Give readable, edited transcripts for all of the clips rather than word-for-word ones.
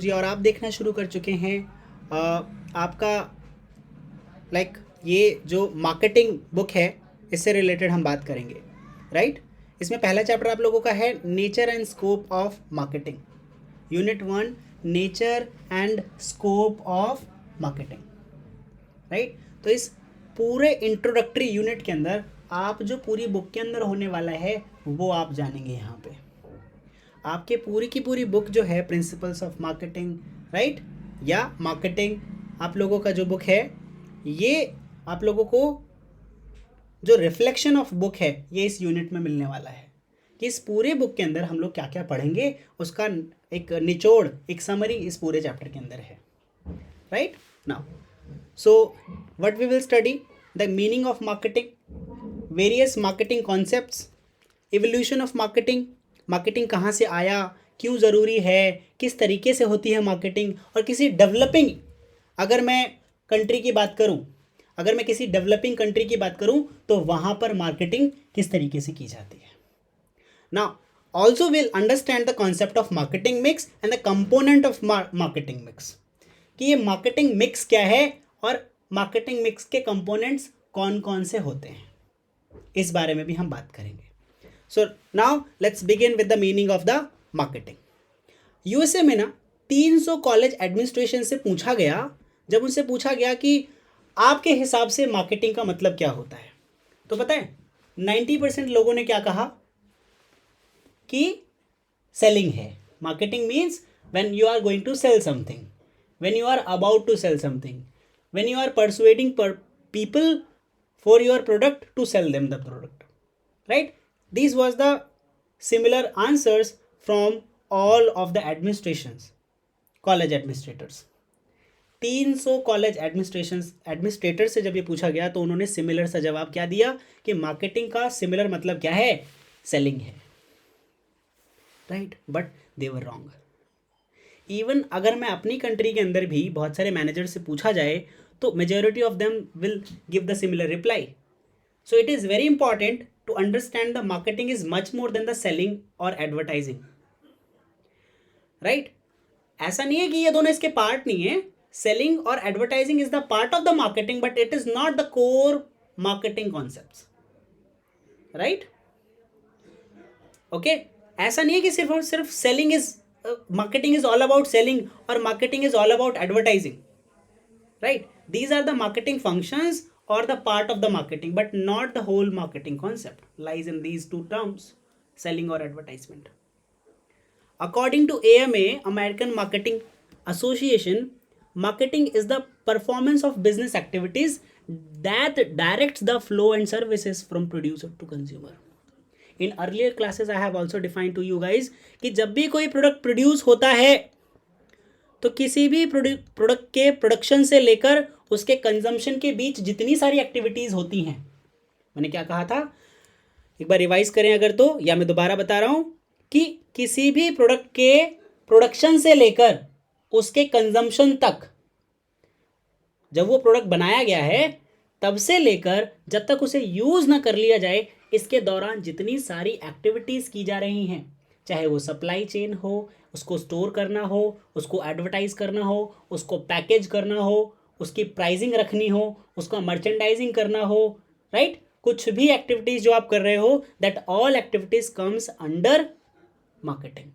जी और आप देखना शुरू कर चुके हैं आपका ये जो मार्केटिंग बुक है इससे रिलेटेड हम बात करेंगे राइट। इसमें पहला चैप्टर आप लोगों का है nature and scope of marketing. Unit 1 nature and scope of marketing right. तो इस पूरे इंट्रोडक्टरी यूनिट के अंदर आप जो पूरी बुक के अंदर होने वाला है वो आप जानेंगे। यहाँ पे आपके पूरी की पूरी बुक जो है प्रिंसिपल्स ऑफ मार्केटिंग राइट या मार्केटिंग आप लोगों का जो बुक है ये आप लोगों को जो रिफ्लेक्शन ऑफ बुक है ये इस यूनिट में मिलने वाला है कि इस पूरे बुक के अंदर हम लोग क्या क्या पढ़ेंगे उसका एक निचोड़ एक समरी इस पूरे चैप्टर के अंदर है right now. So what we will study the meaning of marketing, various marketing concepts, evolution of marketing, marketing कहाँ से आया, क्यों ज़रूरी है, किस तरीके से होती है मार्केटिंग, और किसी डेवलपिंग अगर मैं कंट्री की बात करूं, अगर मैं किसी डेवलपिंग कंट्री की बात करूं तो वहाँ पर मार्केटिंग किस तरीके से की जाती है। Now also will understand the concept of marketing mix and the component of marketing mix कि ये मार्केटिंग मिक्स क्या है और मार्केटिंग मिक्स के कंपोनेंट्स कौन कौन से होते हैं, इस बारे में भी हम बात करेंगे। So now let's begin with the meaning of the marketing. USA में ना 300 कॉलेज एडमिनिस्ट्रेशन से पूछा गया, जब उनसे पूछा गया कि आपके हिसाब से मार्केटिंग का मतलब क्या होता है, तो पता है 90% लोगों ने क्या कहा कि सेलिंग है। Marketing means when you are going to sell something, when you are about to sell something, when you are persuading people for your product to sell them the product right. These was the similar answers from all of the administrations, college administrators. 300 college administrator से जब ये पूछा गया तो उन्होंने similar सा जवाब क्या दिया कि मार्केटिंग का सिमिलर मतलब क्या है, सेलिंग है right. But they were wrong. Even अगर मैं अपनी कंट्री के अंदर भी बहुत सारे मैनेजर से पूछा जाए तो majority of them will give the similar reply. So it is very important to understand the marketing is much more than the selling or advertising right। ऐसा नहीं है कि ये दोनों इसके पार्ट नहीं है, सेलिंग और advertising is the part of the marketing but it is not the core marketing concepts right. Okay, ऐसा नहीं है कि सिर्फ और सिर्फ selling is marketing is all about selling और marketing is all about advertising right. These are the marketing functions or the part of the marketing but not the whole marketing concept lies in these two terms, selling or advertisement. According to AMA, American Marketing Association, marketing is the performance of business activities that directs the flow and services from producer to consumer. In earlier classes I have also defined to you guys कि जब भी कोई product produce होता है तो किसी भी product के प्रोडक्शन से लेकर उसके कंजम्पशन के बीच जितनी सारी एक्टिविटीज़ होती हैं, मैंने क्या कहा था एक बार रिवाइज करें अगर तो, या मैं दोबारा बता रहा हूँ कि किसी भी प्रोडक्ट के प्रोडक्शन से लेकर उसके कंजम्पशन तक, जब वो प्रोडक्ट बनाया गया है तब से लेकर जब तक उसे यूज़ ना कर लिया जाए, इसके दौरान जितनी सारी एक्टिविटीज़ की जा रही हैं, चाहे वो सप्लाई चेन हो, उसको स्टोर करना हो, उसको एडवर्टाइज करना हो, उसको पैकेज करना हो, उसकी प्राइसिंग रखनी हो, उसका मर्चेंडाइजिंग करना हो राइट। कुछ भी एक्टिविटीज़ जो आप कर रहे हो that all activities comes under marketing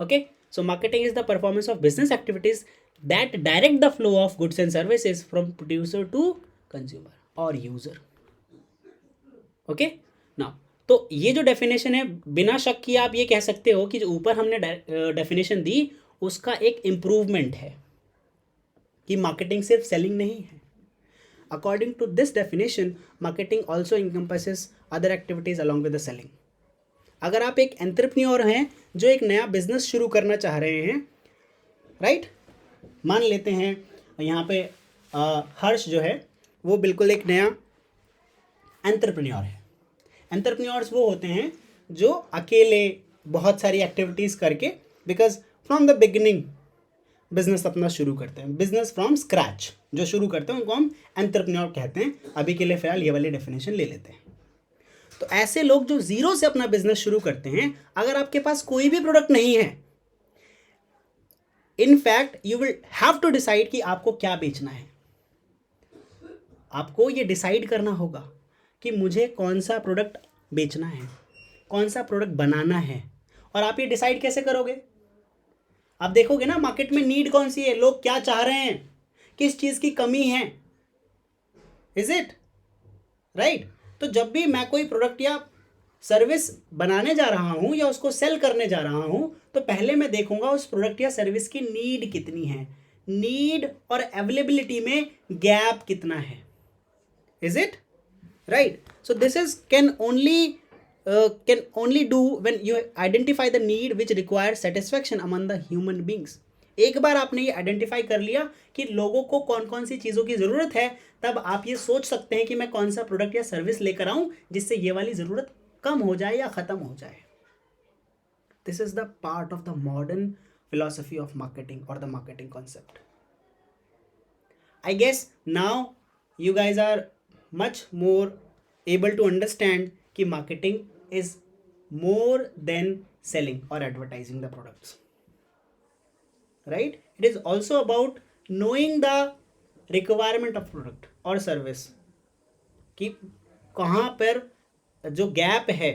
okay. So marketing is the performance of business activities that direct the flow of goods and services from producer to consumer और यूजर ओके। नाउ तो ये जो definition है बिना शक कि आप ये कह सकते हो कि जो ऊपर हमने डेफिनेशन दी उसका एक इम्प्रूवमेंट है कि मार्केटिंग सिर्फ सेलिंग नहीं है। According to this definition marketing also encompasses other activities along with the selling. अगर आप एक एंटरप्रेन्योर हैं जो एक नया बिजनेस शुरू करना चाह रहे हैं राइट, मान लेते हैं यहाँ पे हर्ष जो है वो बिल्कुल एक नया एंटरप्रेन्योर है। एंटरप्रेन्योर्स वो होते हैं जो अकेले बहुत सारी एक्टिविटीज़ करके because from the beginning business अपना शुरू करते हैं, बिजनेस फ्रॉम स्क्रैच जो शुरू करते हैं उनको हम एंटरप्रेन्योर कहते हैं। अभी के लिए फ़िलहाल ये वाली डेफिनेशन ले लेते हैं। तो ऐसे लोग जो ज़ीरो से अपना बिजनेस शुरू करते हैं, अगर आपके पास कोई भी प्रोडक्ट नहीं है in fact you will have to decide कि आपको क्या बेचना है. आपको ये डिसाइड करना होगा कि मुझे कौन सा प्रोडक्ट बेचना है, कौन सा प्रोडक्ट बनाना है. और आप ये डिसाइड कैसे करोगे? आप देखोगे ना मार्केट में नीड कौन सी है, लोग क्या चाह रहे हैं, किस चीज़ की कमी है. Is it right? तो जब भी मैं कोई प्रोडक्ट या सर्विस बनाने जा रहा हूँ या उसको सेल करने जा रहा हूँ, तो पहले मैं देखूंगा उस प्रोडक्ट या सर्विस की नीड कितनी है, नीड और अवेलेबिलिटी में गैप कितना है. Is it right? So this is can only do when you identify the need which requires satisfaction among the human beings. एक बार आपने ये आइडेंटिफाई कर लिया कि लोगों को कौन कौन सी चीज़ों की ज़रूरत है, तब आप ये सोच सकते हैं कि मैं कौन सा प्रोडक्ट या सर्विस लेकर आऊँ जिससे ये वाली ज़रूरत कम हो जाए या ख़त्म हो जाए. This is the part of the modern philosophy of marketing और the marketing concept. I guess now you guys are much more able to understand कि marketing is more than selling or advertising the products, right? It is also about knowing the requirement of product or service कि कहाँ पर जो gap है,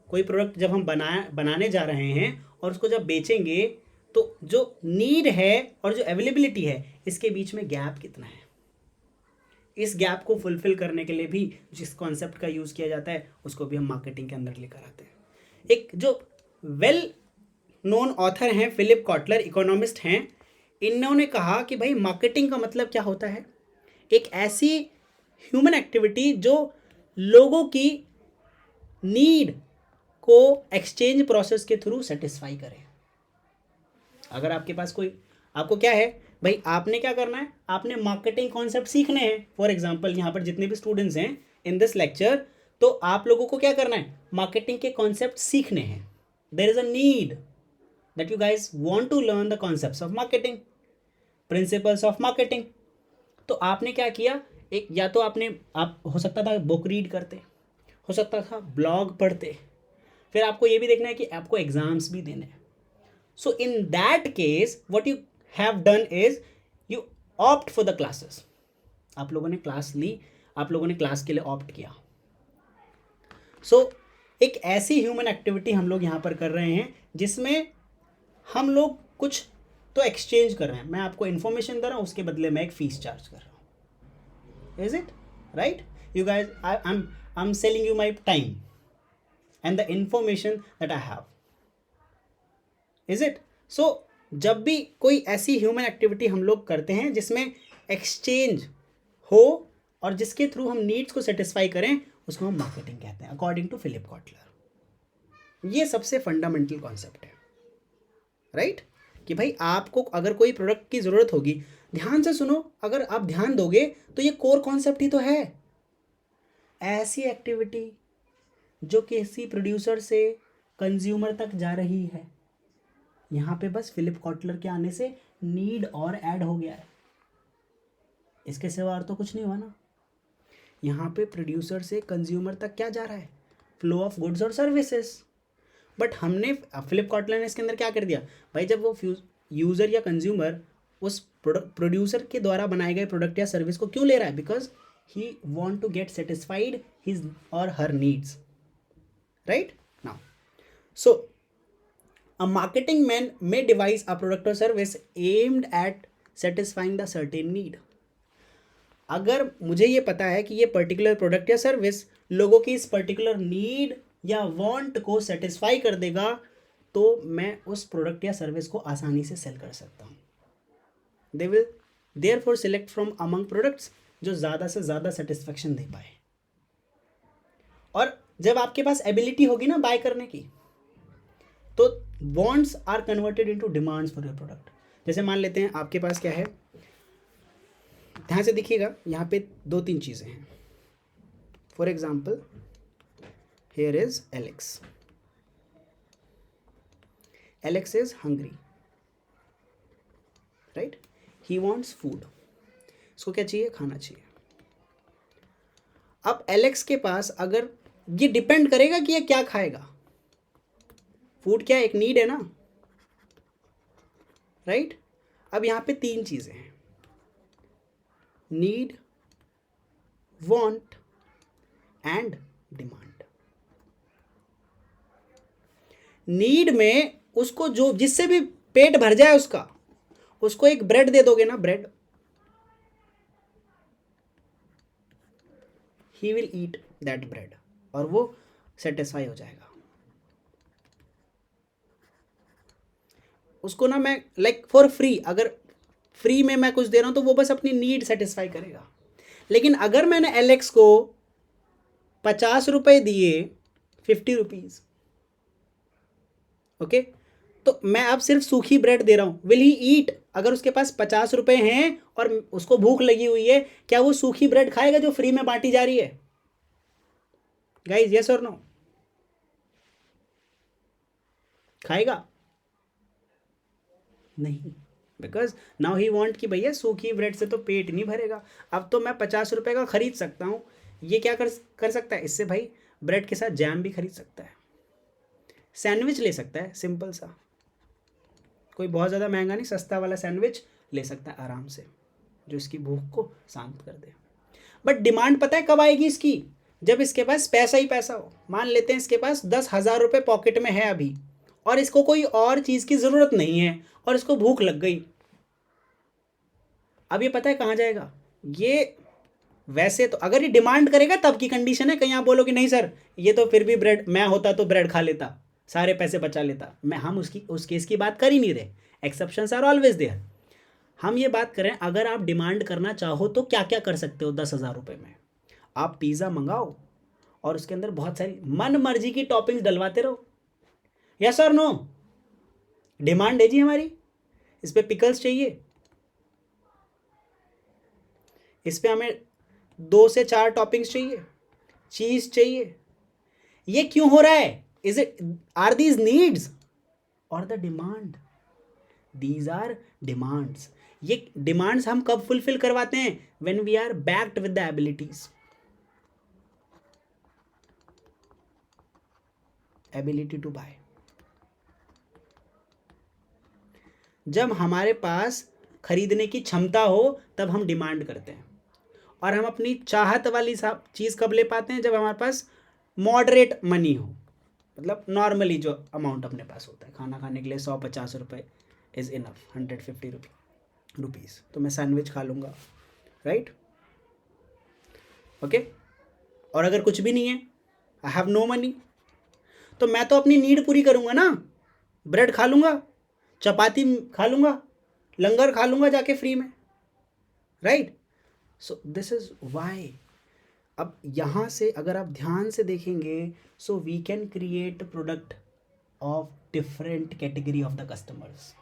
कोई product जब हम बनाने जा रहे हैं और उसको जब बेचेंगे तो जो नीड है और जो अवेलेबिलिटी है इसके बीच में गैप कितना है. इस गैप को फुलफिल करने के लिए भी जिस कॉन्सेप्ट का यूज़ किया जाता है उसको भी हम मार्केटिंग के अंदर लेकर आते हैं. एक जो वेल नोन ऑथर हैं फिलिप कॉटलर, इकोनॉमिस्ट हैं, इन्होंने कहा कि भाई मार्केटिंग का मतलब क्या होता है, एक ऐसी ह्यूमन एक्टिविटी जो लोगों की नीड को एक्सचेंज प्रोसेस के थ्रू सेटिस्फाई करे. अगर आपके पास कोई, आपको क्या है भाई, आपने क्या करना है, आपने मार्केटिंग कॉन्सेप्ट सीखने हैं. फॉर एग्जांपल यहाँ पर जितने भी स्टूडेंट्स हैं इन दिस लेक्चर, तो आप लोगों को क्या करना है, मार्केटिंग के कॉन्सेप्ट सीखने हैं. There is a need that you guys want to learn the concepts of marketing, principles of marketing. तो आपने क्या किया, एक या तो आप हो सकता था बुक रीड करते, हो सकता था ब्लॉग पढ़ते, फिर आपको ये भी देखना है कि आपको एग्जाम्स भी देने हैं. So in that case what you have done is you opt for the classes. आप लोगों ने क्लास ली, आप लोगों ने क्लास के लिए ऑप्ट किया. सो एक ऐसी ह्यूमन एक्टिविटी हम लोग यहाँ पर कर रहे हैं जिसमें हम लोग कुछ तो एक्सचेंज कर रहे हैं. मैं आपको इन्फॉर्मेशन दे रहा हूँ, उसके बदले मैं एक फीस चार्ज कर रहा हूँ. Is it right? You guys, I am selling you my time and the information that I have. Is it? So जब भी कोई ऐसी ह्यूमन एक्टिविटी हम लोग करते हैं जिसमें एक्सचेंज हो और जिसके थ्रू हम नीड्स को सेटिस्फाई करें, उसको हम मार्केटिंग कहते हैं अकॉर्डिंग टू फिलिप कॉटलर. ये सबसे फंडामेंटल कॉन्सेप्ट है, राइट? कि भाई आपको अगर कोई प्रोडक्ट की ज़रूरत होगी, ध्यान से सुनो, अगर आप ध्यान दोगे तो ये कोर कॉन्सेप्ट ही तो है. ऐसी एक्टिविटी जो किसी प्रोड्यूसर से कंज्यूमर तक जा रही है, यहाँ पे बस फिलिप कॉटलर के आने से नीड और ऐड हो गया है. इसके सिवा और तो कुछ नहीं हुआ ना. यहाँ पे प्रोड्यूसर से कंज्यूमर तक क्या जा रहा है, फ्लो ऑफ गुड्स और सर्विसेज. बट हमने फिलिप कॉटलर ने इसके अंदर क्या कर दिया भाई, जब वो यूज़र या कंज्यूमर उस प्रोड्यूसर के द्वारा बनाए गए प्रोडक्ट या सर्विस को क्यों ले रहा है, because he want to get satisfied his और her needs. Right now, so a marketing man may devise a product or service aimed at satisfying the certain need. अगर मुझे ये पता है कि ये पर्टिकुलर प्रोडक्ट या सर्विस लोगों की इस पर्टिकुलर नीड या वांट को सेटिस्फाई कर देगा, तो मैं उस प्रोडक्ट या सर्विस को आसानी से सेल कर सकता हूँ. They will therefore select from among products जो ज़्यादा से ज़्यादा सेटिस्फेक्शन दे पाए. और जब आपके पास एबिलिटी होगी ना बाय करने की, तो wants are converted into demands for your product. जैसे मान लेते हैं आपके पास क्या है, ध्यान से देखिएगा, यहाँ पे 2-3 चीज़ें हैं. For example here is Alex. Alex is hungry, right? He wants food. इसको क्या चाहिए, खाना चाहिए. अब एलेक्स के पास, अगर ये डिपेंड करेगा कि ये क्या खाएगा. फूड क्या एक नीड है ना, राइट। अब यहाँ पे 3 चीज़ें हैं, need, want and demand. Need में उसको जो जिससे भी पेट भर जाए उसको एक ब्रेड दे दोगे ना, bread, he will eat that bread और वो सेटिस्फाई हो जाएगा। उसको ना मैं लाइक फॉर फ्री, अगर फ्री में मैं कुछ दे रहा हूं तो वो बस अपनी नीड सेटिस्फाई करेगा। लेकिन अगर मैंने एलेक्स को 50 रुपए दिए, 50 रुपीज, ओके, तो मैं अब सिर्फ सूखी ब्रेड दे रहा हूं, विल ही ईट? अगर उसके पास 50 रुपए हैं और उसको भूख लगी हुई है, क्या वो सूखी ब्रेड खाएगा जो फ्री में बांटी जा रही है? गाइस यस और नो? खाएगा नहीं, बिकॉज नाउ ही वांट कि भैया सूखी ब्रेड से तो पेट नहीं भरेगा, अब तो मैं 50 रुपए का खरीद सकता हूँ। ये क्या कर सकता है इससे भाई? ब्रेड के साथ जैम भी खरीद सकता है, सैंडविच ले सकता है, सिंपल सा, कोई बहुत ज़्यादा महंगा नहीं, सस्ता वाला सैंडविच ले सकता है आराम से, जो इसकी भूख को शांत कर दे। बट डिमांड पता है कब आएगी इसकी? जब इसके पास पैसा ही पैसा हो। मान लेते हैं इसके पास 10,000 रुपये पॉकेट में है अभी, और इसको कोई और चीज़ की ज़रूरत नहीं है, और इसको भूख लग गई। अब ये पता है कहाँ जाएगा ये? वैसे तो अगर ये डिमांड करेगा तब की कंडीशन है, कहीं आप बोलोगे नहीं सर ये तो फिर भी ब्रेड, मैं होता तो ब्रेड खा लेता, सारे पैसे बचा लेता। हम उस केस की बात कर ही नहीं रहे, एक्सेप्शंस आर ऑलवेज देयर। हम ये बात करें अगर आप डिमांड करना चाहो तो क्या क्या कर सकते हो 10,000 रुपये में? आप पिज़्ज़ा मंगाओ और उसके अंदर बहुत सारी मन मर्जी की टॉपिंग्स डलवाते रहो। यस और नो? डिमांड है जी हमारी, इस पे पिकल्स चाहिए, इस पे हमें 2 से 4 टॉपिंग्स चाहिए, चीज़ चाहिए। ये क्यों हो रहा है? Is it, are these needs और the demand? These are demands. ये डिमांड्स हम कब फुलफिल करवाते हैं? When we are backed with the abilities. Ability to buy. जब हमारे पास खरीदने की क्षमता हो तब हम डिमांड करते हैं, और हम अपनी चाहत वाली चीज़ कब ले पाते हैं? जब हमारे पास मॉडरेट मनी हो, मतलब नॉर्मली जो अमाउंट अपने पास होता है, खाना खाने के लिए 150 रुपये इज़ इनफ, 150 रुपीज़, तो मैं सैंडविच खा लूँगा, राइट? ओके। और अगर कुछ भी नहीं है, आई हैव नो मनी, तो मैं तो अपनी नीड पूरी करूँगा ना, ब्रेड खा लूँगा, चपाती खा लूँगा, लंगर खा लूँगा जाके फ्री में, right? So this is why. अब यहाँ से अगर आप ध्यान से देखेंगे, so we can create product of different category of the customers,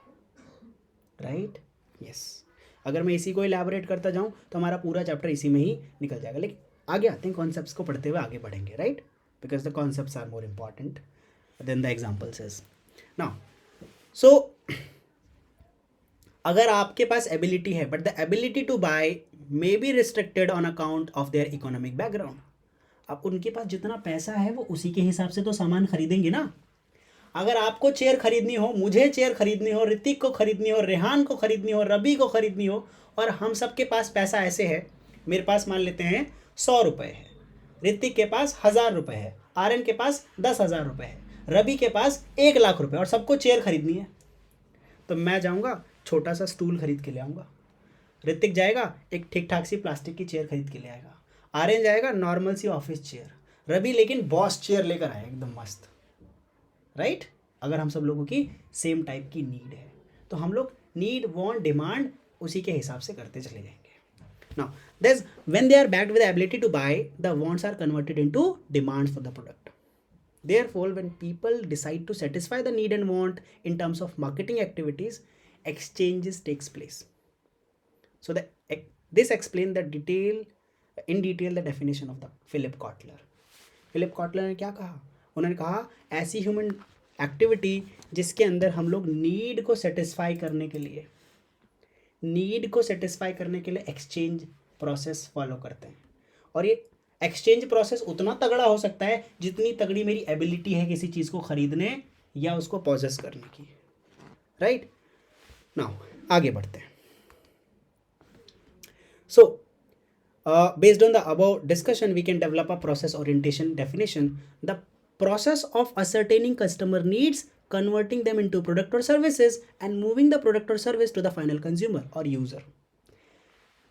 right? Yes. अगर मैं इसी को इलैबोरेट करता जाऊँ तो हमारा पूरा चैप्टर इसी में ही निकल जाएगा, लेकिन आगे आते हैं, कॉन्सेप्ट्स को पढ़ते हुए आगे बढ़ेंगे, right? Because the concepts are more important than the examples is now. So अगर आपके पास एबिलिटी है, but the ability to buy may be restricted on account of their economic background. अब उनके पास जितना पैसा है वो उसी के हिसाब से तो सामान खरीदेंगे ना। अगर आपको चेयर खरीदनी हो, मुझे चेयर खरीदनी हो, ऋतिक को खरीदनी हो, रेहान को खरीदनी हो, रवि को खरीदनी हो, और हम सबके पास पैसा ऐसे है, मेरे पास मान लेते हैं 100 रुपये है, ऋतिक के पास 1000 रुपये है, आर्यन के पास 10,000 रुपये है, रवि के पास 1,00,000 रुपये, और सबको चेयर खरीदनी है, तो मैं जाऊँगा छोटा सा स्टूल खरीद के ले आऊँगा, ऋतिक जाएगा एक ठीक ठाक सी प्लास्टिक की चेयर खरीद के ले आएगा, आर्यन जाएगा नॉर्मल सी ऑफिस चेयर, रवि लेकिन बॉस चेयर लेकर आए एकदम मस्त, राइट? अगर हम सब लोगों की सेम टाइप की नीड है तो हम लोग नीड, वांट, डिमांड उसी के हिसाब से करते चले जाएंगे। Now this when they are backed with ability to buy, the wants are converted into demands for the product. Therefore, when people decide to satisfy the need and want in terms of marketing activities, exchanges takes place. So this explains in detail the definition of the Philip Kotler. Philip Kotler ने क्या कहा? उन्होंने कहा ऐसी human activity जिसके अंदर हम लोग नीड को सेटिस्फाई करने के लिए एक्सचेंज प्रोसेस फॉलो करते हैं, और ये एक्सचेंज प्रोसेस उतना तगड़ा हो सकता है जितनी तगड़ी मेरी एबिलिटी है किसी चीज़ को खरीदने या उसको पॉजेस करने की, राइट? नाउ आगे बढ़ते हैं. So based on the above discussion, we can develop a process orientation definition. The process of ascertaining customer needs, converting them into product or services, and moving the product or service to the final consumer or user.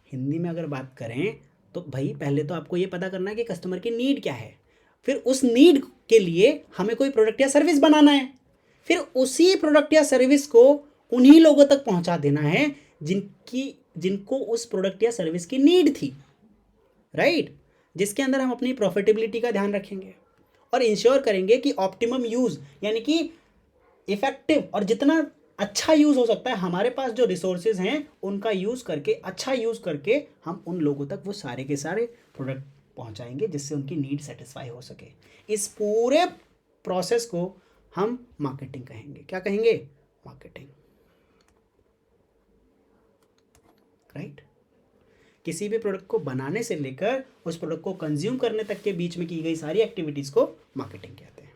Hindi में अगर बात करें तो भाई पहले तो आपको ये पता करना है कि कस्टमर की नीड क्या है, फिर उस नीड के लिए हमें कोई प्रोडक्ट या सर्विस बनाना है, फिर उसी प्रोडक्ट या सर्विस को उन्हीं लोगों तक पहुंचा देना है जिनको उस प्रोडक्ट या सर्विस की नीड थी, राइट. जिसके अंदर हम अपनी प्रॉफिटेबिलिटी का ध्यान रखेंगे और इंश्योर करेंगे कि ऑप्टिमम यूज यानी कि इफेक्टिव और जितना अच्छा यूज हो सकता है हमारे पास जो रिसोर्सेज हैं उनका यूज करके, अच्छा यूज करके हम उन लोगों तक वो सारे के सारे प्रोडक्ट पहुंचाएंगे जिससे उनकी नीड सेटिस्फाई हो सके. इस पूरे प्रोसेस को हम मार्केटिंग कहेंगे. क्या कहेंगे? Marketing, right. किसी भी प्रोडक्ट को बनाने से लेकर उस प्रोडक्ट को कंज्यूम करने तक के बीच में की गई सारी एक्टिविटीज को मार्केटिंग कहते हैं,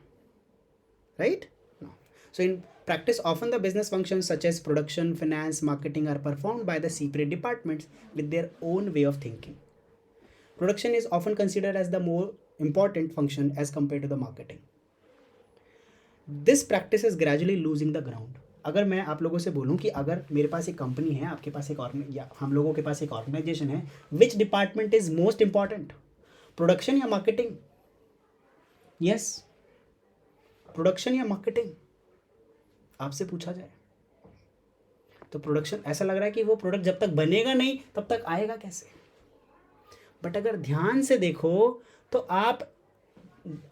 right. So in practice, often the business functions such as production, finance, marketing are performed by the separate departments with their own way of thinking. Production is often considered as the more important function as compared to the marketing. This practice is gradually losing the ground. अगर मैं आप लोगों से बोलूं कि अगर मेरे पास एक कंपनी है, आपके पास एक या हम लोगों के पास एक ऑर्गेनाइजेशन है, which department is most important, production या मार्केटिंग? यस, प्रोडक्शन या मार्केटिंग आपसे पूछा जाए तो प्रोडक्शन. ऐसा लग रहा है कि वो प्रोडक्ट जब तक बनेगा नहीं तब तक आएगा कैसे. बट अगर ध्यान से देखो तो आप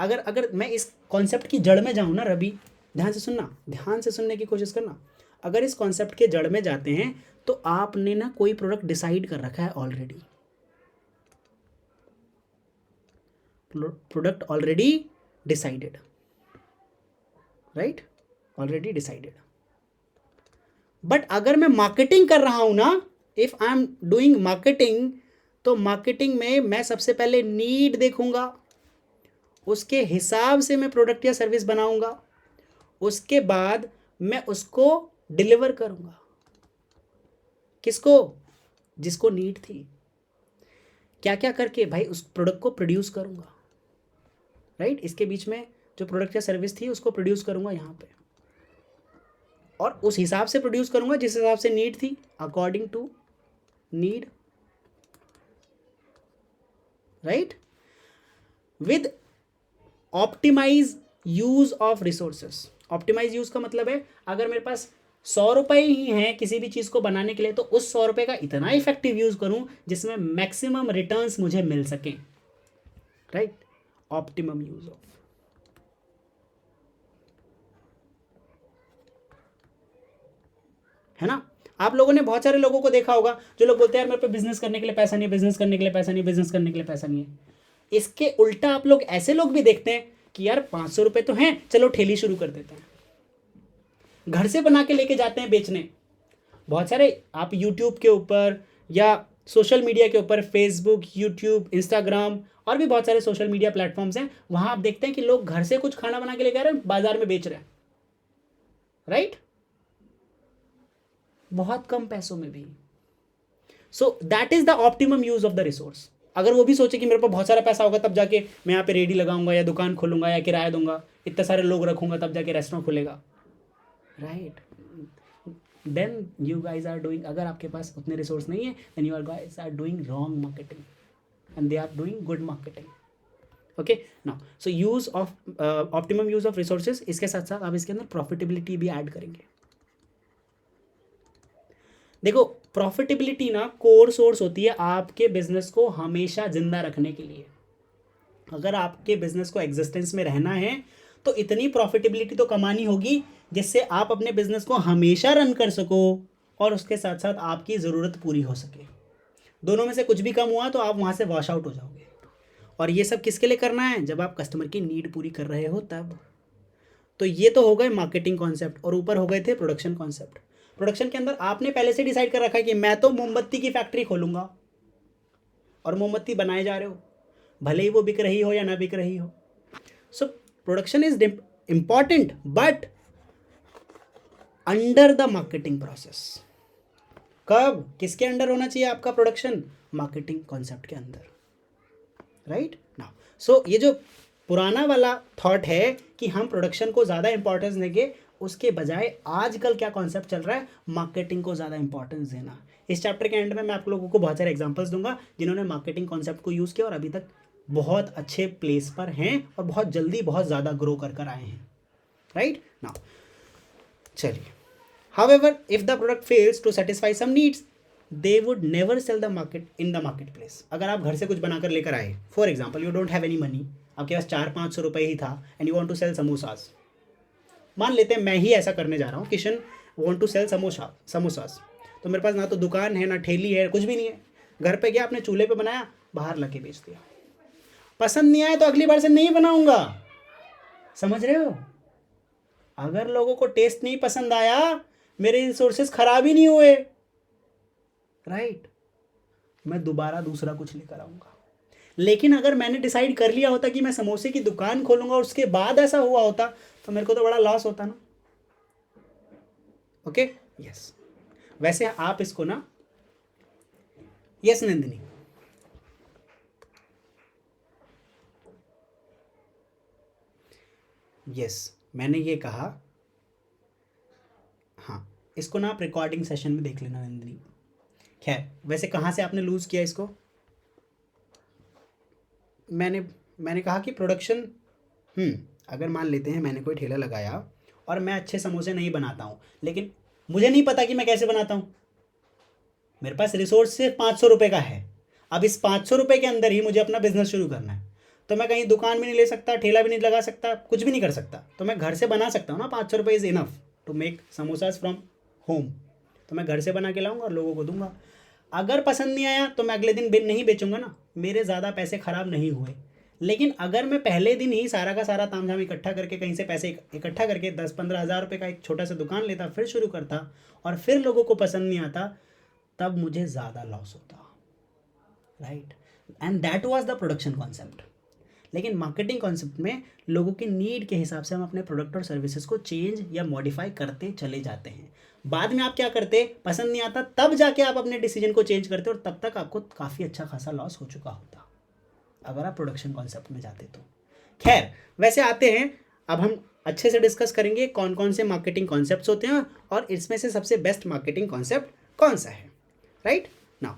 अगर मैं इस कॉन्सेप्ट की जड़ में जाऊं ना रवि, ध्यान से सुनना, ध्यान से सुनने की कोशिश करना. अगर इस कॉन्सेप्ट के जड़ में जाते हैं तो आपने ना कोई प्रोडक्ट डिसाइड कर रखा है already. Product already decided, right, already decided. But अगर मैं मार्केटिंग कर रहा हूं ना, if I am doing marketing, तो मार्केटिंग में मैं सबसे पहले नीड देखूंगा, उसके हिसाब से मैं प्रोडक्ट या सर्विस बनाऊंगा, उसके बाद मैं उसको डिलीवर करूंगा. किसको? जिसको नीड थी. क्या क्या करके भाई उस प्रोडक्ट को प्रोड्यूस करूंगा, राइट. इसके बीच में जो प्रोडक्ट या सर्विस थी उसको प्रोड्यूस करूंगा यहाँ पे, और उस हिसाब से प्रोड्यूस करूंगा जिस हिसाब से नीड थी, according to need, right. With optimize use of resources. Optimize use का मतलब है अगर मेरे पास 100 रुपए ही हैं किसी भी चीज को बनाने के लिए, तो उस 100 रुपए का इतना इफेक्टिव यूज करूं जिसमें मैक्सिमम रिटर्न्स मुझे मिल सके, राइट. ऑप्टिमम यूज ऑफ, है ना. आप लोगों ने बहुत सारे लोगों को देखा होगा जो लोग बोलते हैं यार मेरे पे बिजनेस करने के लिए पैसा नहीं, बिजनेस करने के लिए पैसा नहीं, बिजनेस करने के लिए पैसा नहीं है. इसके उल्टा आप लोग ऐसे लोग भी देखते हैं कि यार 500 रुपए तो हैं, चलो ठेली शुरू कर देते हैं, घर से बना के लेके जाते हैं बेचने. बहुत सारे आप यूट्यूब के ऊपर या सोशल मीडिया के ऊपर, फेसबुक, यूट्यूब, इंस्टाग्राम और भी बहुत सारे सोशल मीडिया प्लेटफॉर्म्स हैं, वहां आप देखते हैं कि लोग घर से कुछ खाना बना के लेके आ रहे हैं, बाजार में बेच रहे हैं, राइट. बहुत कम पैसों में भी. So that is the optimum use of the resource. अगर वो भी सोचे कि मेरे पास बहुत सारा पैसा होगा तब जाके मैं यहाँ पे रेडी लगाऊंगा या दुकान खोलूंगा या किराया दूंगा, इतने सारे लोग रखूंगा तब जाके रेस्टोरेंट खुलेगा, right. Then you guys are doing, अगर आपके पास उतने रिसोर्स नहीं है then you are guys are doing wrong marketing and they are doing good marketing. Okay, now so use of optimum use of resources. इसके साथ साथ आप इसके अंदर प्रॉफिटेबिलिटी भी ऐड करेंगे. देखो प्रॉफिटेबिलिटी ना कोर सोर्स होती है आपके बिजनेस को हमेशा जिंदा रखने के लिए. अगर आपके बिजनेस को एग्जिस्टेंस में रहना है तो इतनी प्रॉफिटेबिलिटी तो कमानी होगी जिससे आप अपने बिजनेस को हमेशा रन कर सको और उसके साथ साथ आपकी ज़रूरत पूरी हो सके. दोनों में से कुछ भी कम हुआ तो आप वहाँ से वॉश आउट हो जाओगे. और ये सब किसके लिए करना है? जब आप कस्टमर की नीड पूरी कर रहे हो तब. तो ये तो हो गए मार्केटिंग कॉन्सेप्ट और ऊपर हो गए थे प्रोडक्शन कॉन्सेप्ट. प्रोडक्शन के अंदर आपने पहले से डिसाइड कर रखा है कि मैं तो मोमबत्ती की फैक्ट्री खोलूंगा और मोमबत्ती बनाए जा रहे हो, भले ही वो बिक रही हो या ना बिक रही हो. So production is important but under the marketing process. कब, किसके अंडर होना चाहिए आपका प्रोडक्शन? मार्केटिंग कॉन्सेप्ट के अंदर, राइट नाउ। सो ये जो पुराना वाला थॉट है कि हम प्रोडक्शन को ज़्यादा इंपॉर्टेंस देंगे, उसके बजाय आजकल क्या कॉन्सेप्ट चल रहा है, मार्केटिंग को ज़्यादा इंपॉर्टेंस देना। इस चैप्टर के एंड में मैं आप लोगों को बहुत सारे एग्जांपल्स दूंगा जिन्होंने मार्केटिंग कॉन्सेप्ट को यूज़ किया और अभी तक बहुत अच्छे प्लेस पर हैं और बहुत जल्दी बहुत ज़्यादा ग्रो कर कर आए हैं, राइट नाउ। चलिए, however if the product fails to satisfy some needs they would never sell the market in the marketplace। अगर आप घर से कुछ बनाकर लेकर आए, for example you don't have any money, आपके पास 400-500 रुपये ही था and you want to sell samosas. मान लेते हैं मैं ही ऐसा करने जा रहा हूँ, Kishan want to sell samosas, तो मेरे पास ना तो दुकान है ना ठेली है, कुछ भी नहीं है। घर पे गया, अपने चूल्हे पे बनाया, बाहर लगे बेच दिया। पसंद नहीं आया तो अगली बार से नहीं बनाऊंगा, समझ रहे हो? अगर लोगों को टेस्ट नहीं पसंद आया, मेरे रिसोर्सेज खराब ही नहीं हुए, राइट, मैं दोबारा दूसरा कुछ लेकर आऊंगा। लेकिन अगर मैंने डिसाइड कर लिया होता कि मैं समोसे की दुकान खोलूंगा और उसके बाद ऐसा हुआ होता तो मेरे को तो बड़ा लॉस होता ना। Okay, yes. वैसे आप इसको ना, यस नंदिनी, यस, मैंने ये कहा, हाँ, इसको ना आप रिकॉर्डिंग सेशन में देख लेना नंदिनी। खैर, वैसे कहाँ से आपने लूज़ किया इसको? मैंने कहा कि प्रोडक्शन, अगर मान लेते हैं मैंने कोई ठेला लगाया और मैं अच्छे समोसे नहीं बनाता हूँ, लेकिन मुझे नहीं पता कि मैं कैसे बनाता हूँ, मेरे पास रिसोर्स सिर्फ 500 रुपये का है। अब इस 500 रुपये के अंदर ही मुझे अपना बिजनेस शुरू करना है, तो मैं कहीं दुकान भी नहीं ले सकता, ठेला भी नहीं लगा सकता, कुछ भी नहीं कर सकता, तो मैं घर से बना सकता हूँ ना। 500 रुपये is enough to make samosas from home, तो मैं घर से बना के लाऊंगा और लोगों को दूंगा। अगर पसंद नहीं आया तो मैं अगले दिन नहीं बेचूंगा ना, मेरे ज़्यादा पैसे ख़राब नहीं हुए। लेकिन अगर मैं पहले दिन ही सारा का सारा तामझाम इकट्ठा करके कहीं से पैसे इकट्ठा करके 10-15 हज़ार रुपये का एक छोटा सा दुकान लेता, फिर शुरू करता और फिर लोगों को पसंद नहीं आता, तब मुझे ज़्यादा लॉस होता, right. And that was the production concept. लेकिन मार्केटिंग कॉन्सेप्ट में लोगों की नीड के हिसाब से हम अपने प्रोडक्ट और सर्विसेज को चेंज या मॉडिफाई करते चले जाते हैं। बाद में आप क्या करते, पसंद नहीं आता, तब जाके आप अपने डिसीजन को चेंज करते और तब तक आपको काफ़ी अच्छा खासा लॉस हो चुका होता अगर आप प्रोडक्शन कॉन्सेप्ट में जाते तो। खैर, वैसे आते हैं, अब हम अच्छे से डिस्कस करेंगे कौन कौन से मार्केटिंग कॉन्सेप्ट्स होते हैं और इसमें से सबसे बेस्ट मार्केटिंग कॉन्सेप्ट कौन सा है, राइट नाउ।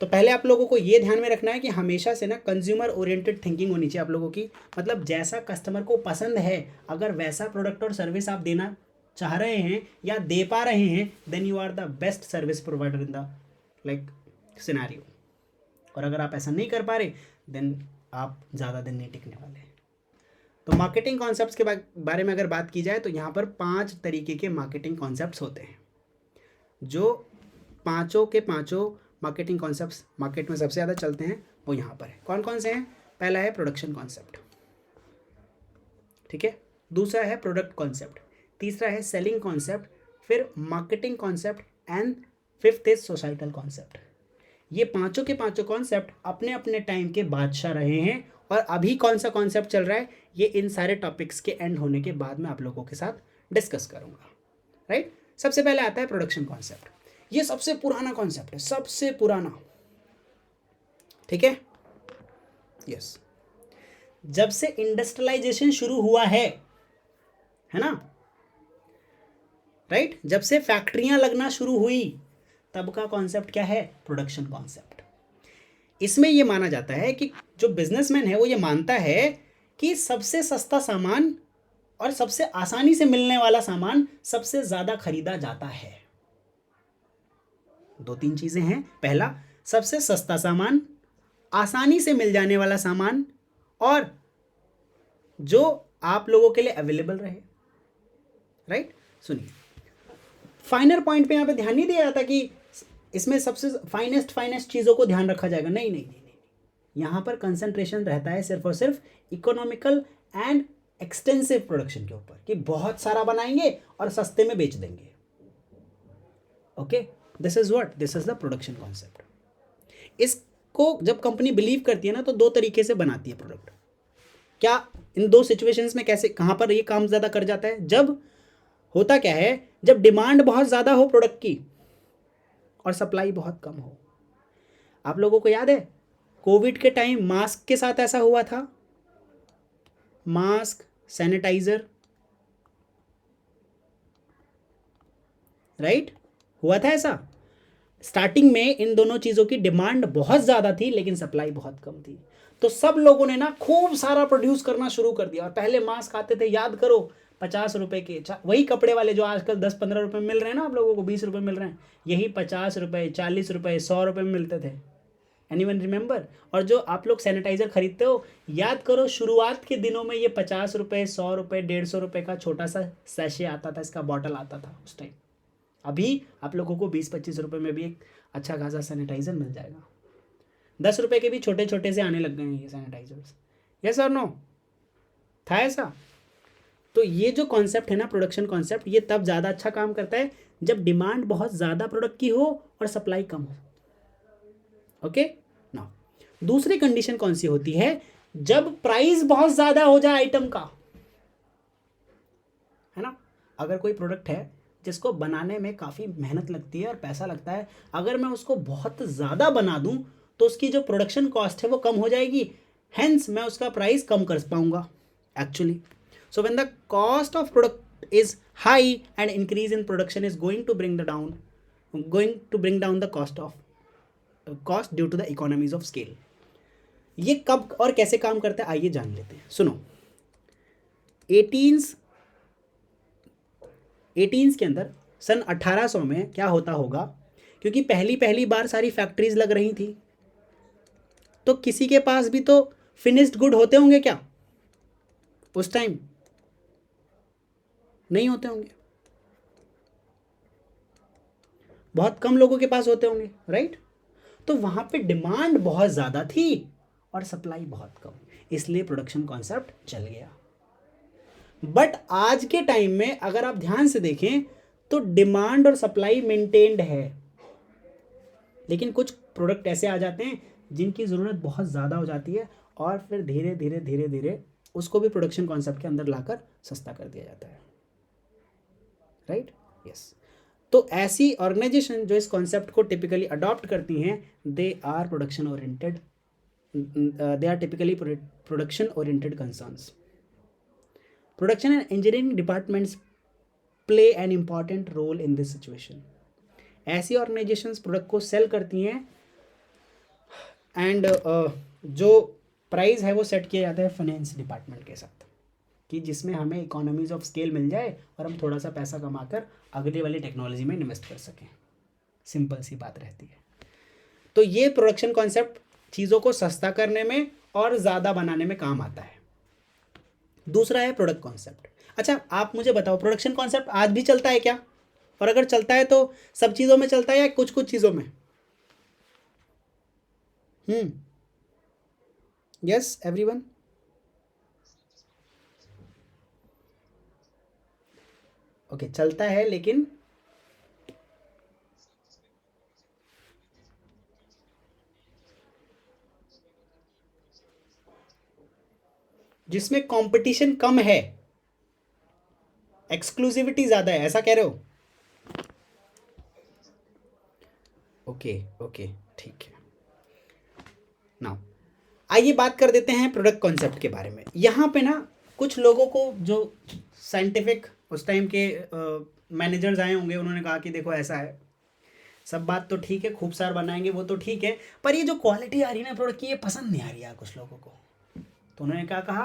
तो पहले आप लोगों को ये ध्यान में रखना है कि हमेशा से ना कंज्यूमर ओरिएंटेड थिंकिंग होनी चाहिए आप लोगों की। मतलब जैसा कस्टमर को पसंद है, अगर वैसा प्रोडक्ट और सर्विस आप देना चाह रहे हैं या दे पा रहे हैं, then you are the best service provider in the like scenario. और अगर आप ऐसा नहीं कर पा रहे, देन आप ज़्यादा दिन नहीं टिकने वाले। तो मार्केटिंग कॉन्सेप्ट्स के बारे में अगर बात की जाए तो यहाँ पर 5 तरीके के मार्केटिंग कॉन्सेप्ट्स होते हैं। जो पाँचों के पाँचों मार्केटिंग कॉन्सेप्ट्स मार्केट में सबसे ज़्यादा चलते हैं वो यहाँ पर है। कौन कौन से हैं? पहला है प्रोडक्शन कॉन्सेप्ट, ठीक है। दूसरा है प्रोडक्ट कॉन्सेप्ट, तीसरा है सेलिंग कॉन्सेप्ट, फिर marketing concept and fifth is societal concept. ये पांचों के पांचों कॉन्सेप्ट अपने अपने टाइम के बादशाह रहे हैं और अभी कौन सा कॉन्सेप्ट चल रहा है ये इन सारे टॉपिक्स के एंड होने के बाद मैं आप लोगों के साथ डिस्कस करूंगा, राइट। सबसे पहले आता है प्रोडक्शन कॉन्सेप्ट। ये सबसे पुराना कॉन्सेप्ट है, सबसे पुराना, ठीक है, यस। जब से इंडस्ट्रियलाइजेशन शुरू हुआ है ना, राइट, जब से फैक्ट्रियां लगना शुरू हुई तब का कॉन्सेप्ट क्या है? Production concept. इसमें यह माना जाता है कि जो बिजनेसमैन है वो ये मानता है कि सबसे सस्ता सामान और सबसे आसानी से मिलने वाला सामान सबसे ज्यादा खरीदा जाता है। 2-3 चीजें हैं। पहला, सबसे सस्ता सामान, आसानी से मिल जाने वाला सामान और जो आप लोगों के लिए अवेलेबल रहे, राइट। सुनिए, फाइनर पॉइंट पे यहाँ पे ध्यान नहीं दिया जाता कि इसमें सबसे फाइनेस्ट चीज़ों को ध्यान रखा जाएगा, नहीं नहीं नहीं नहीं। यहाँ पर कंसंट्रेशन रहता है सिर्फ और सिर्फ इकोनॉमिकल एंड एक्सटेंसिव प्रोडक्शन के ऊपर कि बहुत सारा बनाएंगे और सस्ते में बेच देंगे। Okay, this is the production concept. इसको जब कंपनी बिलीव करती है ना तो 2 तरीके से बनाती है प्रोडक्ट। क्या इन 2 सिचुएशंस में कैसे, कहाँ पर ये काम ज़्यादा कर जाता है? जब होता क्या है, जब डिमांड बहुत ज़्यादा हो प्रोडक्ट की, और सप्लाई बहुत कम हो। आप लोगों को याद है कोविड के टाइम मास्क के साथ ऐसा हुआ था, मास्क, सैनिटाइजर, राइट, हुआ था ऐसा। स्टार्टिंग में इन दोनों चीज़ों की डिमांड बहुत ज़्यादा थी लेकिन सप्लाई बहुत कम थी, तो सब लोगों ने ना खूब सारा प्रोड्यूस करना शुरू कर दिया। और पहले मास्क आते थे, याद करो, 50 रुपए के, वही कपड़े वाले जो आजकल 10-15 रुपए मिल रहे हैं ना आप लोगों को, 20 रुपए मिल रहे हैं, यही 50 रुपए, 40 रुपए, 100 रुपए में मिलते थे। Anyone remember? और जो आप लोग सैनिटाइजर खरीदते हो, याद करो शुरुआत के दिनों में ये 50 रुपए, 100 रुपए, 150 रुपए का छोटा सा सैशे आता था, इसका बॉटल आता था उस टाइम। अभी आप लोगों को 20-25 रुपए में भी एक अच्छा खासा सैनिटाइजर मिल जाएगा। 10 रुपए के भी छोटे छोटे से आने लग गए हैं ये सैनिटाइजर्स। यस और नो? था ऐसा? तो ये जो कॉन्सेप्ट है ना, प्रोडक्शन कॉन्सेप्ट, ये तब ज़्यादा अच्छा काम करता है जब डिमांड बहुत ज़्यादा प्रोडक्ट की हो और सप्लाई कम हो। ओके ना। दूसरी कंडीशन कौन सी होती है? जब प्राइस बहुत ज़्यादा हो जाए आइटम का, है ना। अगर कोई प्रोडक्ट है जिसको बनाने में काफ़ी मेहनत लगती है और पैसा लगता है, अगर मैं उसको बहुत ज़्यादा बना दूं तो उसकी जो प्रोडक्शन कॉस्ट है वो कम हो जाएगी, हेंस मैं उसका प्राइस कम कर पाऊंगा actually. So when the cost of product is high and increase in production is going to bring down the cost due to the economies of scale. ये कब और कैसे काम करता है आइए जान लेते हैं। सुनो, 18s के अंदर सन 1800 में क्या होता होगा, क्योंकि पहली बार सारी फैक्ट्रीज लग रही थी, तो किसी के पास भी तो फिनिश्ड गुड होते होंगे क्या उस टाइम? नहीं होते होंगे, बहुत कम लोगों के पास होते होंगे, राइट। तो वहां पे डिमांड बहुत ज़्यादा थी और सप्लाई बहुत कम, इसलिए प्रोडक्शन कॉन्सेप्ट चल गया। बट आज के टाइम में अगर आप ध्यान से देखें तो डिमांड और सप्लाई मेंटेन्ड है, लेकिन कुछ प्रोडक्ट ऐसे आ जाते हैं जिनकी ज़रूरत बहुत ज़्यादा हो जाती है और फिर धीरे धीरे उसको भी प्रोडक्शन कॉन्सेप्ट के अंदर लाकर सस्ता कर दिया जाता है, राइट। यस। तो ऐसी ऑर्गेनाइजेशन जो इस कॉन्सेप्ट को टिपिकली अडॉप्ट करती हैं, they are typically production oriented concerns. Production and engineering departments play an important role in this situation. ऐसी ऑर्गेनाइजेशंस प्रोडक्ट को सेल करती हैं एंड जो प्राइस है वो सेट किया जाता है फाइनेंस डिपार्टमेंट के साथ, कि जिसमें हमें इकोनॉमीज ऑफ स्केल मिल जाए और हम थोड़ा सा पैसा कमाकर अगले वाली टेक्नोलॉजी में इन्वेस्ट कर सकें। सिंपल सी बात रहती है। तो ये प्रोडक्शन कॉन्सेप्ट चीज़ों को सस्ता करने में और ज़्यादा बनाने में काम आता है। दूसरा है प्रोडक्ट कॉन्सेप्ट। अच्छा आप मुझे बताओ, प्रोडक्शन कॉन्सेप्ट आज भी चलता है क्या? और अगर चलता है तो सब चीज़ों में चलता है या कुछ कुछ चीज़ों में? Yes everyone? ओके, चलता है लेकिन जिसमें कंपटीशन कम है, एक्सक्लूसिविटी ज़्यादा है, ऐसा कह रहे हो? ओके ठीक है। नाउ आइए बात कर देते हैं प्रोडक्ट कॉन्सेप्ट के बारे में। यहाँ पे ना कुछ लोगों को जो साइंटिफिक उस टाइम के मैनेजर्स आए होंगे, उन्होंने कहा कि देखो ऐसा है, सब बात तो ठीक है, खूब सारा बनाएंगे वो तो ठीक है, पर ये जो क्वालिटी आ रही है ना प्रोडक्ट की, ये पसंद नहीं आ रही है कुछ लोगों को। तो उन्होंने क्या कहा,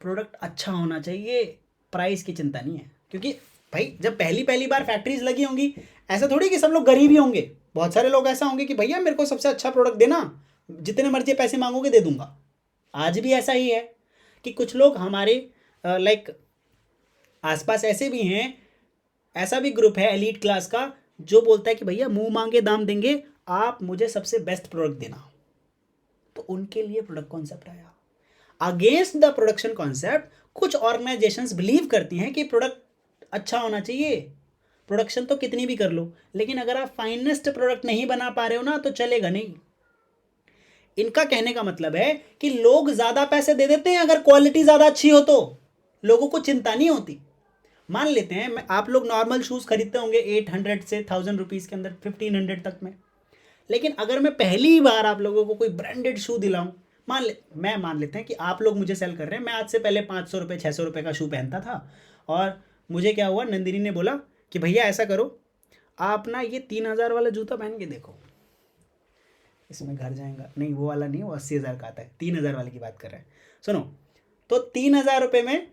प्रोडक्ट अच्छा होना चाहिए, प्राइस की चिंता नहीं है। क्योंकि भाई जब पहली बार फैक्ट्रीज लगी होंगी, ऐसा थोड़ी कि सब लोग गरीब ही होंगे, बहुत सारे लोग ऐसा होंगे कि भैया मेरे को सबसे अच्छा प्रोडक्ट देना, जितने मर्जी पैसे मांगोगे दे दूंगा। आज भी ऐसा ही है कि कुछ लोग हमारे लाइक आसपास ऐसे भी हैं, ऐसा भी ग्रुप है एलीट क्लास का जो बोलता है कि भैया मुंह मांगे दाम देंगे, आप मुझे सबसे बेस्ट प्रोडक्ट देना। तो उनके लिए प्रोडक्ट कॉन्सेप्ट आया। अगेंस्ट द प्रोडक्शन कॉन्सेप्ट कुछ ऑर्गेनाइजेशंस बिलीव करती हैं कि प्रोडक्ट अच्छा होना चाहिए, प्रोडक्शन तो कितनी भी कर लो, लेकिन अगर आप फाइनेस्ट प्रोडक्ट नहीं बना पा रहे हो ना तो चलेगा नहीं। इनका कहने का मतलब है कि लोग ज़्यादा पैसे दे देते हैं अगर क्वालिटी ज़्यादा अच्छी हो, तो लोगों को चिंता नहीं होती। मान लेते हैं मैं आप लोग नॉर्मल शूज़ खरीदते होंगे 800 से 1000 रुपीज़ के अंदर, 1500 तक में। लेकिन अगर मैं पहली बार आप लोगों को कोई ब्रांडेड शू दिलाऊं, मान लेते हैं कि आप लोग मुझे सेल कर रहे हैं, मैं आज से पहले 500 रुपये 600 रुपये का शू पहनता था, और मुझे क्या हुआ, नंदिनी ने बोला कि भैया ऐसा करो, आप ना ये 3000 वाला जूता पहन के देखो, इसमें घर जाएगा नहीं, वो वाला नहीं, वो 80,000 का आता है, 3000 वाले की बात कर रहे हैं। सुनो, तो 3000 रुपये में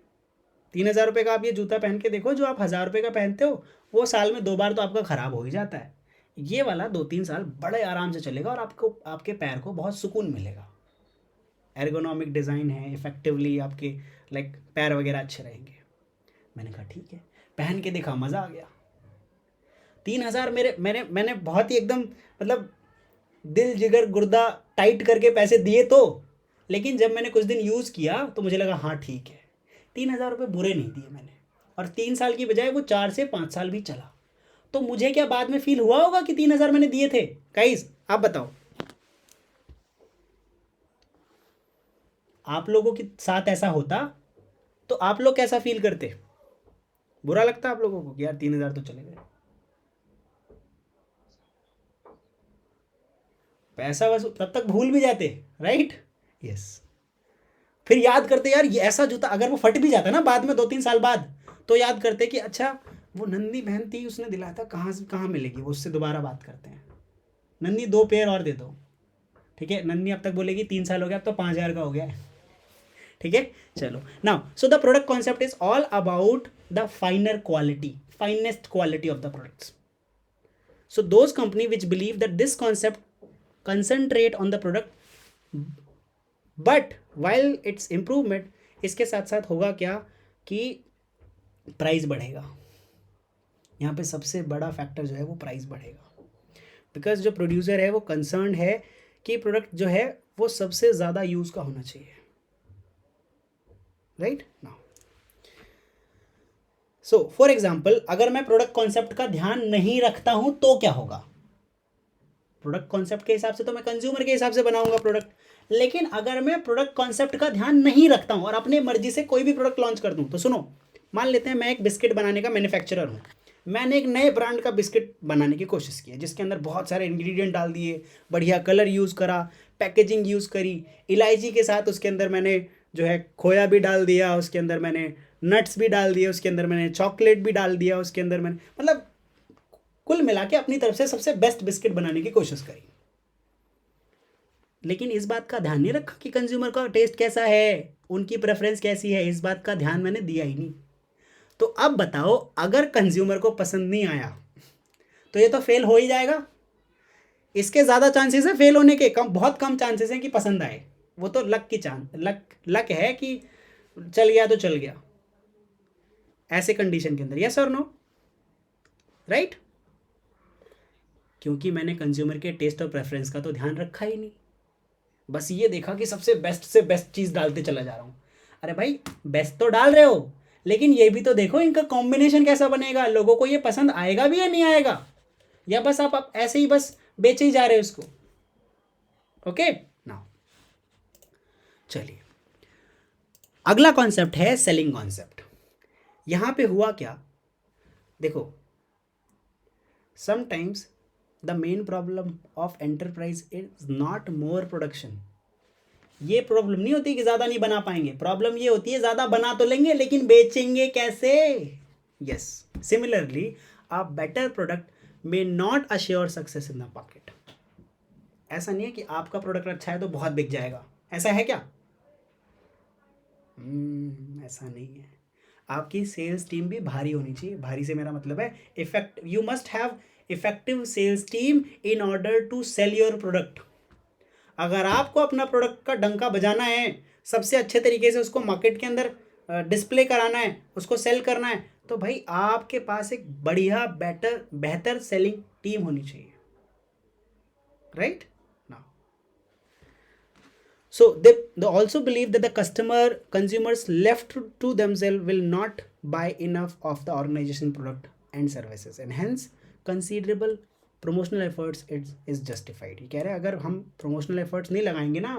3000 रुपये का आप ये जूता पहन के देखो, जो आप 1000 रुपये का पहनते हो वो साल में 2 बार तो आपका ख़राब हो ही जाता है। ये वाला 2-3 साल बड़े आराम से चलेगा और आपको आपके पैर को बहुत सुकून मिलेगा। एर्गोनॉमिक डिज़ाइन है, इफेक्टिवली आपके लाइक पैर वगैरह अच्छे रहेंगे। मैंने कहा ठीक है, पहन के देखा, मज़ा आ गया। 3000 मैंने बहुत ही एकदम मतलब दिल जिगर गुर्दा टाइट करके पैसे दिए तो, लेकिन जब मैंने कुछ दिन यूज़ किया तो मुझे लगा हाँ ठीक है, 3000 रुपये बुरे नहीं दिए मैंने, और 3 साल की बजाय वो 4 से 5 साल भी चला। तो मुझे क्या बाद में फील हुआ होगा कि 3000 मैंने दिए थे? गाइस आप बताओ, आप लोगों के साथ ऐसा होता तो आप लोग कैसा फील करते? बुरा लगता आप लोगों को कि यार 3000 तो चले गए? पैसा बस तब तक भूल भी जाते, राइट? यस। फिर याद करते यार ये ऐसा जूता, अगर वो फट भी जाता ना बाद में 2-3 साल बाद, तो याद करते कि अच्छा वो नंदी बहन थी, उसने दिलाया था, कहाँ से कहाँ मिलेगी वो, उससे दोबारा बात करते हैं। नंदी 2 पेयर और दे दो, ठीक है? नंदी अब तक बोलेगी 3 साल हो गया, अब तो 5000 का हो गया है, ठीक है? चलो now, so the product concept is all about the फाइनर quality, finest quality of the products. So those company which believe that this concept concentrate on the product, but while its improvement, इसके साथ साथ होगा क्या कि price बढ़ेगा। यहाँ पे सबसे बड़ा फैक्टर जो है वो प्राइस बढ़ेगा, बिकॉज जो प्रोड्यूसर है वो कंसर्न है कि प्रोडक्ट जो है वो सबसे ज़्यादा यूज़ का होना चाहिए, right? Now so for example, अगर मैं प्रोडक्ट कॉन्सेप्ट का ध्यान नहीं रखता हूं तो क्या होगा? प्रोडक्ट कॉन्सेप्ट के हिसाब से तो मैं कंज्यूमर के हिसाब से बनाऊंगा प्रोडक्ट, लेकिन अगर मैं प्रोडक्ट कॉन्सेप्ट का ध्यान नहीं रखता हूं और अपनी मर्जी से कोई भी प्रोडक्ट लॉन्च कर दूं, तो सुनो, मान लेते हैं मैं एक बिस्किट बनाने का मैन्युफैक्चरर हूं, मैंने एक नए ब्रांड का बिस्किट बनाने की कोशिश की है, जिसके अंदर बहुत सारे इंग्रेडिएंट डाल दिए, बढ़िया कलर यूज़ करा, पैकेजिंग यूज़ करी, इलायची के साथ उसके अंदर मैंने जो है खोया भी डाल दिया, उसके अंदर मैंने नट्स भी डाल दिए, उसके अंदर मैंने चॉकलेट भी डाल दिया, उसके अंदर मैंने मतलब कुल मिला के अपनी तरफ से सबसे बेस्ट बिस्किट बनाने की कोशिश करी। लेकिन इस बात का ध्यान नहीं रखा कि कंज्यूमर का टेस्ट कैसा है, उनकी प्रेफरेंस कैसी है, इस बात का ध्यान मैंने दिया ही नहीं। तो अब बताओ, अगर कंज्यूमर को पसंद नहीं आया तो ये तो फेल हो ही जाएगा। इसके ज़्यादा चांसेस है फेल होने के, बहुत कम चांसेस हैं कि पसंद आए। वो तो लक की लक है कि चल गया तो चल गया, ऐसे कंडीशन के अंदर। यस और नो? राइट? क्योंकि मैंने कंज्यूमर के टेस्ट और प्रेफरेंस का तो ध्यान रखा ही नहीं, बस ये देखा कि सबसे बेस्ट से बेस्ट चीज़ डालते चला जा रहा हूँ। अरे भाई, बेस्ट तो डाल रहे हो, लेकिन ये भी तो देखो इनका कॉम्बिनेशन कैसा बनेगा, लोगों को ये पसंद आएगा भी या नहीं आएगा, या बस आप ऐसे ही बस बेचे ही जा रहे हो इसको। ओके, नाउ चलिए, अगला कॉन्सेप्ट है सेलिंग कॉन्सेप्ट। यहां पे हुआ क्या, देखो, sometimes the main problem of enterprise is not more production. ये प्रॉब्लम नहीं होती कि ज़्यादा नहीं बना पाएंगे, प्रॉब्लम ये होती है ज़्यादा बना तो लेंगे लेकिन बेचेंगे कैसे? Yes, similarly a better product may not assure success in the market. ऐसा नहीं है कि आपका प्रोडक्ट अच्छा है तो बहुत बिक जाएगा, ऐसा है क्या? ऐसा नहीं है। आपकी सेल्स टीम भी भारी होनी चाहिए। भारी से मेरा मतलब है you must have effective sales team in order to sell your product. अगर आपको अपना प्रोडक्ट का डंका बजाना है, सबसे अच्छे तरीके से उसको मार्केट के अंदर डिस्प्ले कराना है, उसको सेल करना है, तो भाई आपके पास एक बढ़िया बेहतर सेलिंग टीम होनी चाहिए, right? Now so they also believe that the consumers left to themselves will not buy enough of the organization product and services, and hence considerable promotional efforts is justified। ये कह रहे हैं अगर हम promotional efforts नहीं लगाएंगे ना,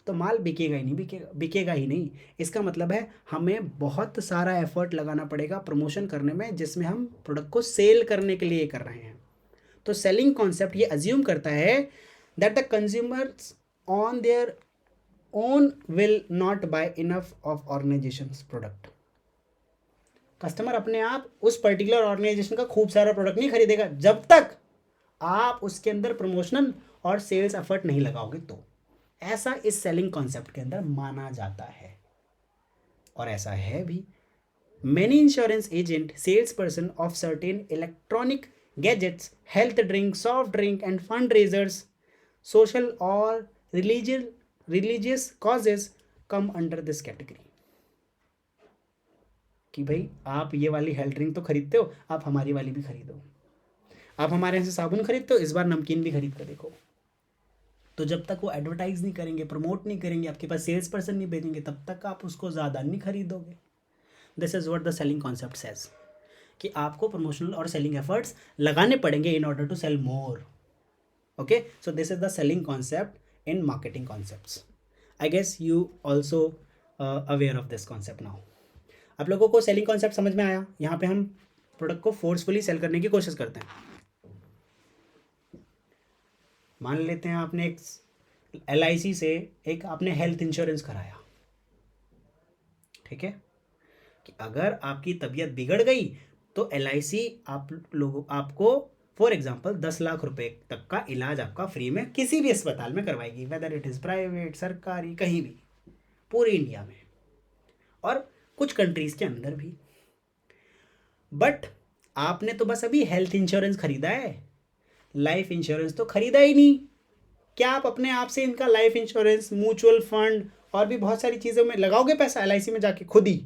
तो तो माल बिकेगा ही नहीं, बिकेगा ही नहीं। इसका मतलब है हमें बहुत सारा एफर्ट लगाना पड़ेगा प्रमोशन करने में, जिसमें हम प्रोडक्ट को सेल करने के लिए कर रहे हैं। तो सेलिंग कॉन्सेप्ट ये अज्यूम करता है that the consumers on their own will not buy enough of organisations product. Customer अपने आप उस पर्टिकुलर ऑर्गेनाइजेशन का खूब सारा प्रोडक्ट नहीं खरीदेगा जब तक आप उसके अंदर प्रमोशनल और सेल्स एफर्ट नहीं लगाओगे। तो ऐसा इस सेलिंग कॉन्सेप्ट के अंदर माना जाता है, और ऐसा है भी। Many insurance agent, salesperson of certain electronic gadgets, health drink, soft drink, and fundraisers, social or religious causes come under this category. कि भाई आप ये वाली हेल्थ ड्रिंक तो खरीदते हो, आप हमारी वाली भी खरीदो। आप हमारे यहाँ से साबुन खरीदते हो, इस बार नमकीन भी खरीद कर देखो। तो जब तक वो एडवर्टाइज नहीं करेंगे, प्रमोट नहीं करेंगे, आपके पास सेल्स पर्सन नहीं भेजेंगे, तब तक आप उसको ज़्यादा नहीं खरीदोगे। This is what the selling concept says, कि आपको प्रमोशनल और सेलिंग एफर्ट्स लगाने पड़ेंगे in order to sell more. Okay, so this is the selling concept in marketing concepts. I guess you also aware of this concept now. आप लोगों को selling concept समझ में आया। यहाँ पे हम प्रोडक्ट को फोर्सफुली सेल करने की कोशिश करते हैं। मान लेते हैं आपने एक LIC से एक आपने हेल्थ इंश्योरेंस कराया, ठीक है, कि अगर आपकी तबीयत बिगड़ गई तो LIC आपको फॉर एग्जांपल 10 लाख रुपए तक का इलाज आपका फ्री में किसी भी अस्पताल में करवाएगी, वेदर इट इज़ प्राइवेट, सरकारी, कहीं भी, पूरे इंडिया में और कुछ कंट्रीज़ के अंदर भी। बट आपने तो बस अभी हेल्थ इंश्योरेंस खरीदा है, लाइफ इंश्योरेंस तो खरीदा ही नहीं। क्या आप अपने आप से इनका लाइफ इंश्योरेंस, म्यूचुअल फंड और भी बहुत सारी चीज़ों में लगाओगे पैसा LIC में जाके खुद ही?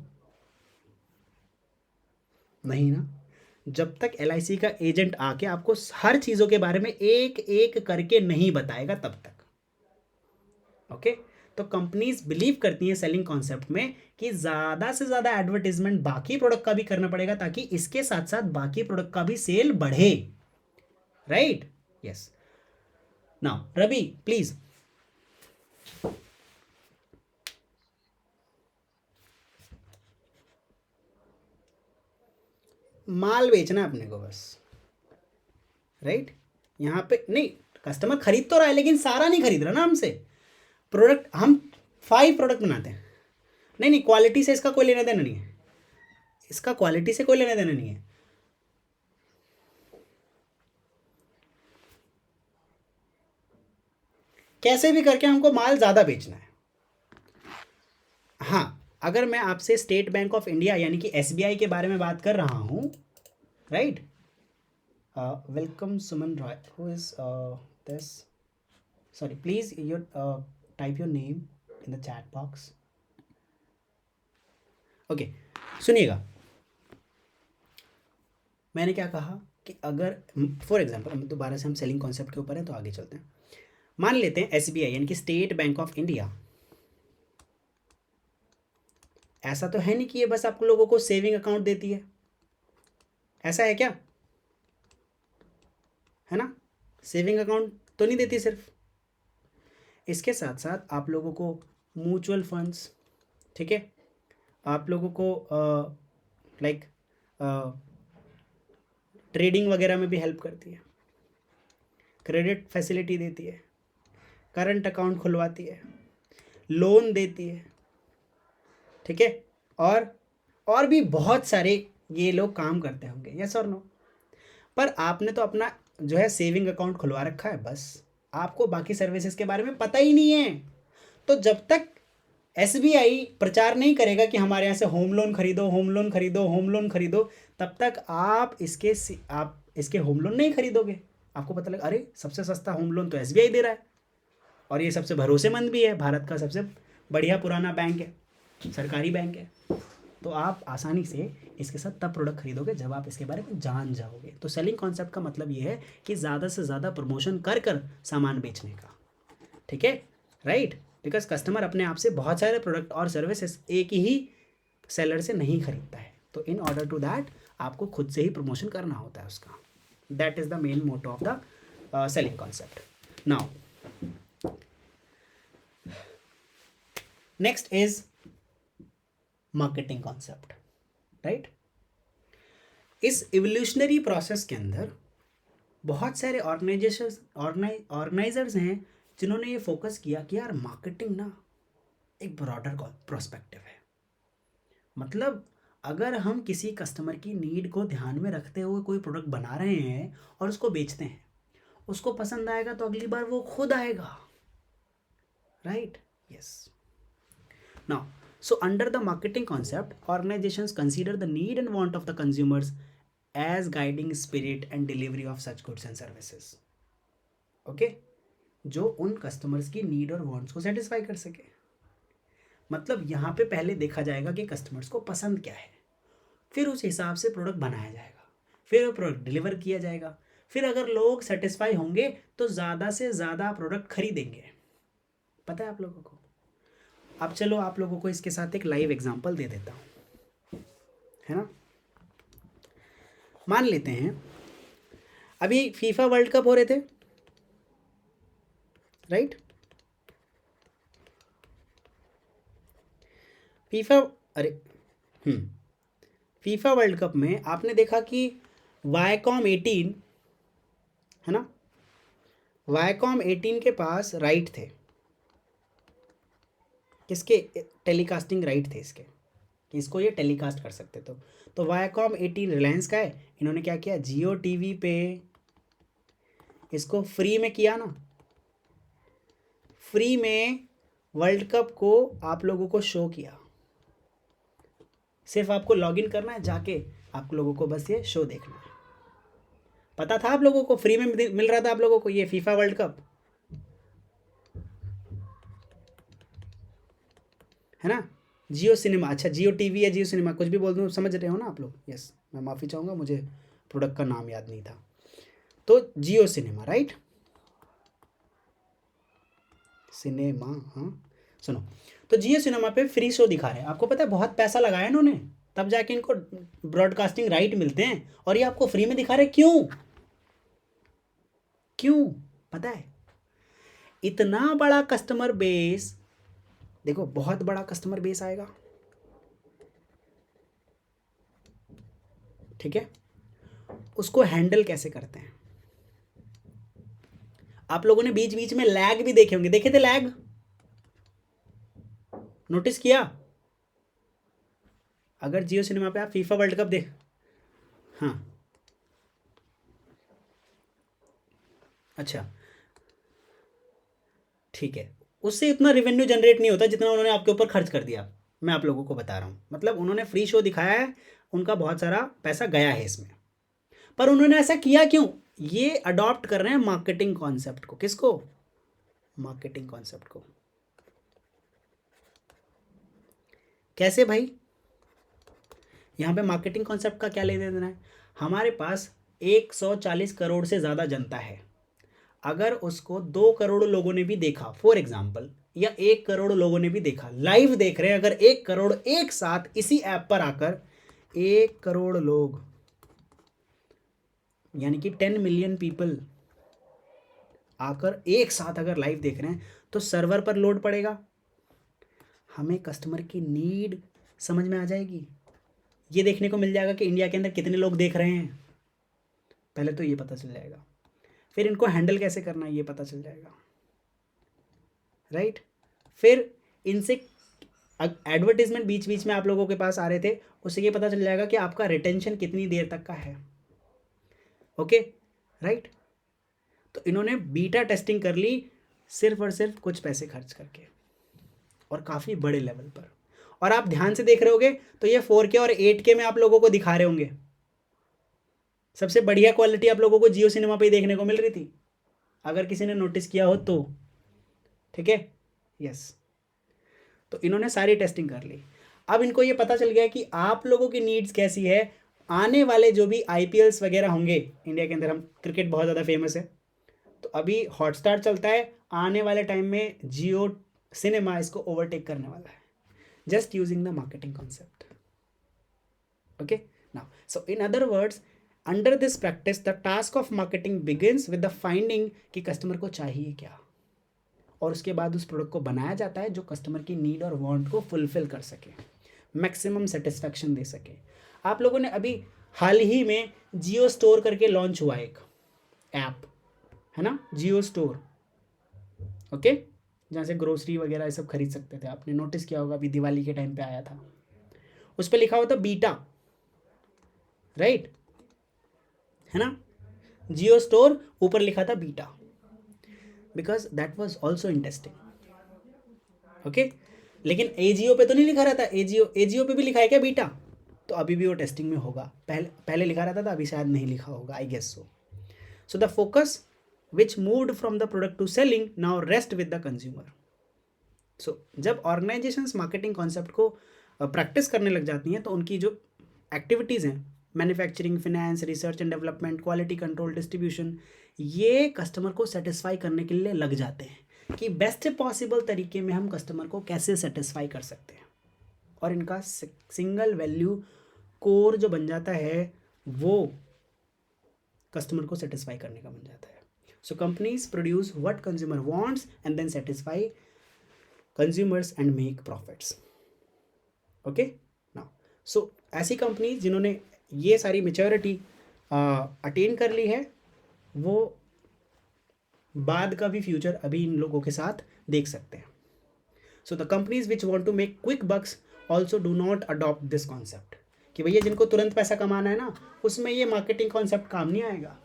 नहीं ना। जब तक LIC का एजेंट आके आपको हर चीज़ों के बारे में एक एक करके नहीं बताएगा तब तक। ओके, तो कंपनीज बिलीव करती हैं सेलिंग कॉन्सेप्ट में कि ज़्यादा से ज़्यादा एडवर्टीजमेंट बाकी प्रोडक्ट का भी करना पड़ेगा, ताकि इसके साथ साथ बाकी प्रोडक्ट का भी सेल बढ़े। Right? Yes. Now Ravi please. माल बेचना है अपने को बस, राइट? यहाँ पे नहीं, कस्टमर खरीद तो रहा है लेकिन सारा नहीं खरीद रहा ना हमसे। प्रोडक्ट हम 5 प्रोडक्ट बनाते हैं, नहीं क्वालिटी से इसका कोई लेना देना नहीं है, इसका क्वालिटी से कोई लेना देना नहीं है। कैसे भी करके हमको माल ज़्यादा बेचना है। हाँ, अगर मैं आपसे स्टेट बैंक ऑफ इंडिया यानी कि SBI के बारे में बात कर रहा हूँ, right? Welcome Suman Roy, who is this? Sorry, please your type your name in the chat box. Okay, सुनिएगा, मैंने क्या कहा कि अगर फॉर एग्जांपल दोबारा से हम सेलिंग कॉन्सेप्ट के ऊपर हैं तो आगे चलते हैं। मान लेते हैं SBI यानी कि स्टेट बैंक ऑफ इंडिया, ऐसा तो है नहीं कि ये बस आप लोगों को सेविंग अकाउंट देती है, ऐसा है क्या? है ना, सेविंग अकाउंट तो नहीं देती सिर्फ, इसके साथ साथ आप लोगों को म्यूचुअल फंड्स, ठीक है, आप लोगों को लाइक ट्रेडिंग वगैरह में भी हेल्प करती है, क्रेडिट फैसिलिटी देती है, करंट अकाउंट खुलवाती है, लोन देती है, ठीक है, और भी बहुत सारे ये लोग काम करते होंगे, यस और नो? पर आपने तो अपना जो है सेविंग अकाउंट खुलवा रखा है, बस आपको बाकी सर्विसेज के बारे में पता ही नहीं है। तो जब तक SBI प्रचार नहीं करेगा कि हमारे यहाँ से होम लोन खरीदो, होम लोन खरीदो, होम लोन खरीदो, तब तक आप इसके होम लोन नहीं खरीदोगे। आपको पता लगा अरे सबसे सस्ता होम लोन तो SBI दे रहा है और ये सबसे भरोसेमंद भी है, भारत का सबसे बढ़िया पुराना बैंक है, सरकारी बैंक है, तो आप आसानी से इसके साथ तब प्रोडक्ट खरीदोगे जब आप इसके बारे में जान जाओगे। तो सेलिंग कॉन्सेप्ट का मतलब ये है कि ज़्यादा से ज़्यादा प्रमोशन कर सामान बेचने का, ठीक है, राइट? बिकॉज कस्टमर अपने आप से बहुत सारे प्रोडक्ट और सर्विसेज एक ही सेलर से नहीं खरीदता है, तो इन ऑर्डर टू दैट आपको खुद से ही प्रमोशन करना होता है उसका। That is the main motto of the selling concept. Now next is marketing concept, right. इस इवोल्यूशनरी प्रोसेस के अंदर बहुत सारे ऑर्गेनाइजर्स हैं जिन्होंने ये फोकस किया कि यार मार्केटिंग ना एक ब्रॉडर प्रोस्पेक्टिव है। मतलब अगर हम किसी कस्टमर की नीड को ध्यान में रखते हुए कोई प्रोडक्ट बना रहे हैं और उसको बेचते हैं, उसको पसंद आएगा तो अगली बार वो खुद आएगा, right. Yes. Now so under the marketing concept, organizations consider the need and want of the consumers as guiding spirit and delivery of such goods and services. Okay, जो उन कस्टमर्स की नीड और वांट्स को satisfy कर सके। मतलब यहाँ पे पहले देखा जाएगा कि कस्टमर्स को पसंद क्या है, फिर उस हिसाब से प्रोडक्ट बनाया जाएगा, फिर वो प्रोडक्ट डिलीवर किया जाएगा, फिर अगर लोग सेटिस्फाई होंगे तो ज़्यादा से ज़्यादा प्रोडक्ट खरीदेंगे। पता है आप लोगों को। अब चलो आप लोगों को इसके साथ एक लाइव एग्जांपल दे देता हूँ, है ना। मान लेते हैं अभी फीफा वर्ल्ड कप हो रहे थे, राइट। फीफा वर्ल्ड कप में आपने देखा कि वायकॉम 18, है ना, वायकॉम 18 के पास राइट थे, किसके, टेलीकास्टिंग राइट थे इसके, कि इसको ये टेलीकास्ट कर सकते। तो वायकॉम 18 रिलायंस का है। इन्होंने क्या किया, जियो टीवी पे इसको फ्री में किया ना, फ्री में वर्ल्ड कप को आप लोगों को शो किया। सिर्फ आपको लॉगिन करना है, जाके आप लोगों को बस ये शो देखना है। पता था आप लोगों को फ्री में मिल रहा था आप लोगों को ये फीफा वर्ल्ड कप, है ना। जियो सिनेमा, अच्छा जियो टीवी या जियो सिनेमा कुछ भी बोल दूँ, समझ रहे हो ना आप लोग। यस, मैं माफ़ी चाहूँगा, मुझे प्रोडक्ट का नाम याद नहीं था। तो जियो सिनेमा, राइट, सिनेमा, हाँ सुनो। तो जियो सिनेमा पे फ्री शो दिखा रहे हैं। आपको पता है बहुत पैसा लगाया इन्होंने, तब जाके इनको ब्रॉडकास्टिंग राइट मिलते हैं, और ये आपको फ्री में दिखा रहे। क्यों क्यों पता है, इतना बड़ा कस्टमर बेस, देखो बहुत बड़ा कस्टमर बेस आएगा, ठीक है। उसको हैंडल कैसे करते हैं। आप लोगों ने बीच बीच में लैग भी देखे होंगे, देखे थे लैग, नोटिस किया। अगर जियो सिनेमा पे आप फीफा वर्ल्ड कप देख, हाँ अच्छा ठीक है, उससे इतना रेवेन्यू जनरेट नहीं होता जितना उन्होंने आपके ऊपर खर्च कर दिया। मैं आप लोगों को बता रहा हूँ, मतलब उन्होंने फ्री शो दिखाया है, उनका बहुत सारा पैसा गया है इसमें, पर उन्होंने ऐसा किया क्यों। ये अडॉप्ट कर रहे हैं मार्केटिंग कॉन्सेप्ट को। किसको, मार्केटिंग कॉन्सेप्ट को। कैसे भाई, यहाँ पे मार्केटिंग कॉन्सेप्ट का क्या लेना देना है। हमारे पास 140 करोड़ से ज़्यादा जनता है, अगर उसको 2 करोड़ लोगों ने भी देखा फॉर एग्जाम्पल, या 1 करोड़ लोगों ने भी देखा, लाइव देख रहे हैं, अगर 1 करोड़ एक साथ इसी ऐप पर आकर, 1 करोड़ लोग यानी कि 10 मिलियन पीपल आकर एक साथ अगर लाइव देख रहे हैं, तो सर्वर पर लोड पड़ेगा, हमें कस्टमर की नीड समझ में आ जाएगी। ये देखने को मिल जाएगा कि इंडिया के अंदर कितने लोग देख रहे हैं, पहले तो ये पता चल जाएगा, फिर इनको हैंडल कैसे करना है ये पता चल जाएगा, राइट। फिर इनसे एडवर्टीजमेंट बीच बीच में आप लोगों के पास आ रहे थे, उससे ये पता चल जाएगा कि आपका रिटेंशन कितनी देर तक का है, ओके राइट। तो इन्होंने बीटा टेस्टिंग कर ली सिर्फ और सिर्फ कुछ पैसे खर्च करके, और काफ़ी बड़े लेवल पर। और आप ध्यान से देख रहे होगे तो ये 4K और 8K में आप लोगों को दिखा रहे होंगे। सबसे बढ़िया क्वालिटी आप लोगों को जियो सिनेमा पे ही देखने को मिल रही थी, अगर किसी ने नोटिस किया हो तो, ठीक है। यस, तो इन्होंने सारी टेस्टिंग कर ली। अब इनको ये पता चल गया कि आप लोगों की नीड्स कैसी है। आने वाले जो भी IPLs वगैरह होंगे इंडिया के अंदर, हम क्रिकेट बहुत ज़्यादा फेमस है, तो अभी हॉटस्टार चलता है, आने वाले टाइम में जियो सिनेमा इसको ओवरटेक करने वाला है, just using the marketing concept. Okay, now so in other words, under this practice the task of marketing begins with the finding कि कस्टमर को चाहिए क्या, और उसके बाद उस प्रोडक्ट को बनाया जाता है जो कस्टमर की नीड और वांट को फुलफिल कर सके, मैक्सिमम सेटिस्फैक्शन दे सके। आप लोगों ने अभी हाल ही में जियो स्टोर करके लॉन्च हुआ एक ऐप, है ना, जियो स्टोर, ओके, जहाँ से ग्रोसरी वगैरह ये सब खरीद सकते थे। आपने नोटिस किया होगा, अभी दिवाली के टाइम पे आया था। उस पर लिखा हुआ था बीटा, राइट, है ना, जियो स्टोर, ऊपर लिखा था beta, because that was also interesting, okay. लेकिन एजियो पे तो नहीं लिखा रहता, एजियो पे भी लिखा है क्या बीटा? तो अभी भी वो टेस्टिंग में होगा, पहले लिखा रहता था, अभी शायद नहीं लिखा होगा, I guess so. So the focus which moved from the product to selling now rest with the consumer. So जब ऑर्गेनाइजेशंस मार्केटिंग कॉन्सेप्ट को प्रैक्टिस करने लग जाती हैं तो उनकी जो एक्टिविटीज़ हैं, manufacturing, finance, research and development, quality control, distribution, ये कस्टमर को सेटिस्फाई करने के लिए लग जाते हैं कि बेस्ट पॉसिबल तरीके में हम कस्टमर को कैसे सेटिस्फाई कर सकते हैं। और इनका सिंगल वैल्यू कोर जो बन जाता है वो कस्टमर को सेटिस्फाई करने का बन जाता है। So companies produce what consumer wants and then satisfy consumers and make profits, okay now. So ऐसी कंपनीज जिन्होंने ये सारी मेच्योरिटी अटेन कर ली है, वो बाद का भी फ्यूचर अभी इन लोगों के साथ देख सकते हैं। So the companies which want to make quick bucks also do not adopt this concept, कि भैया जिनको तुरंत पैसा कमाना है ना, उसमें ये मार्केटिंग कॉन्सेप्ट काम नहीं आएगा,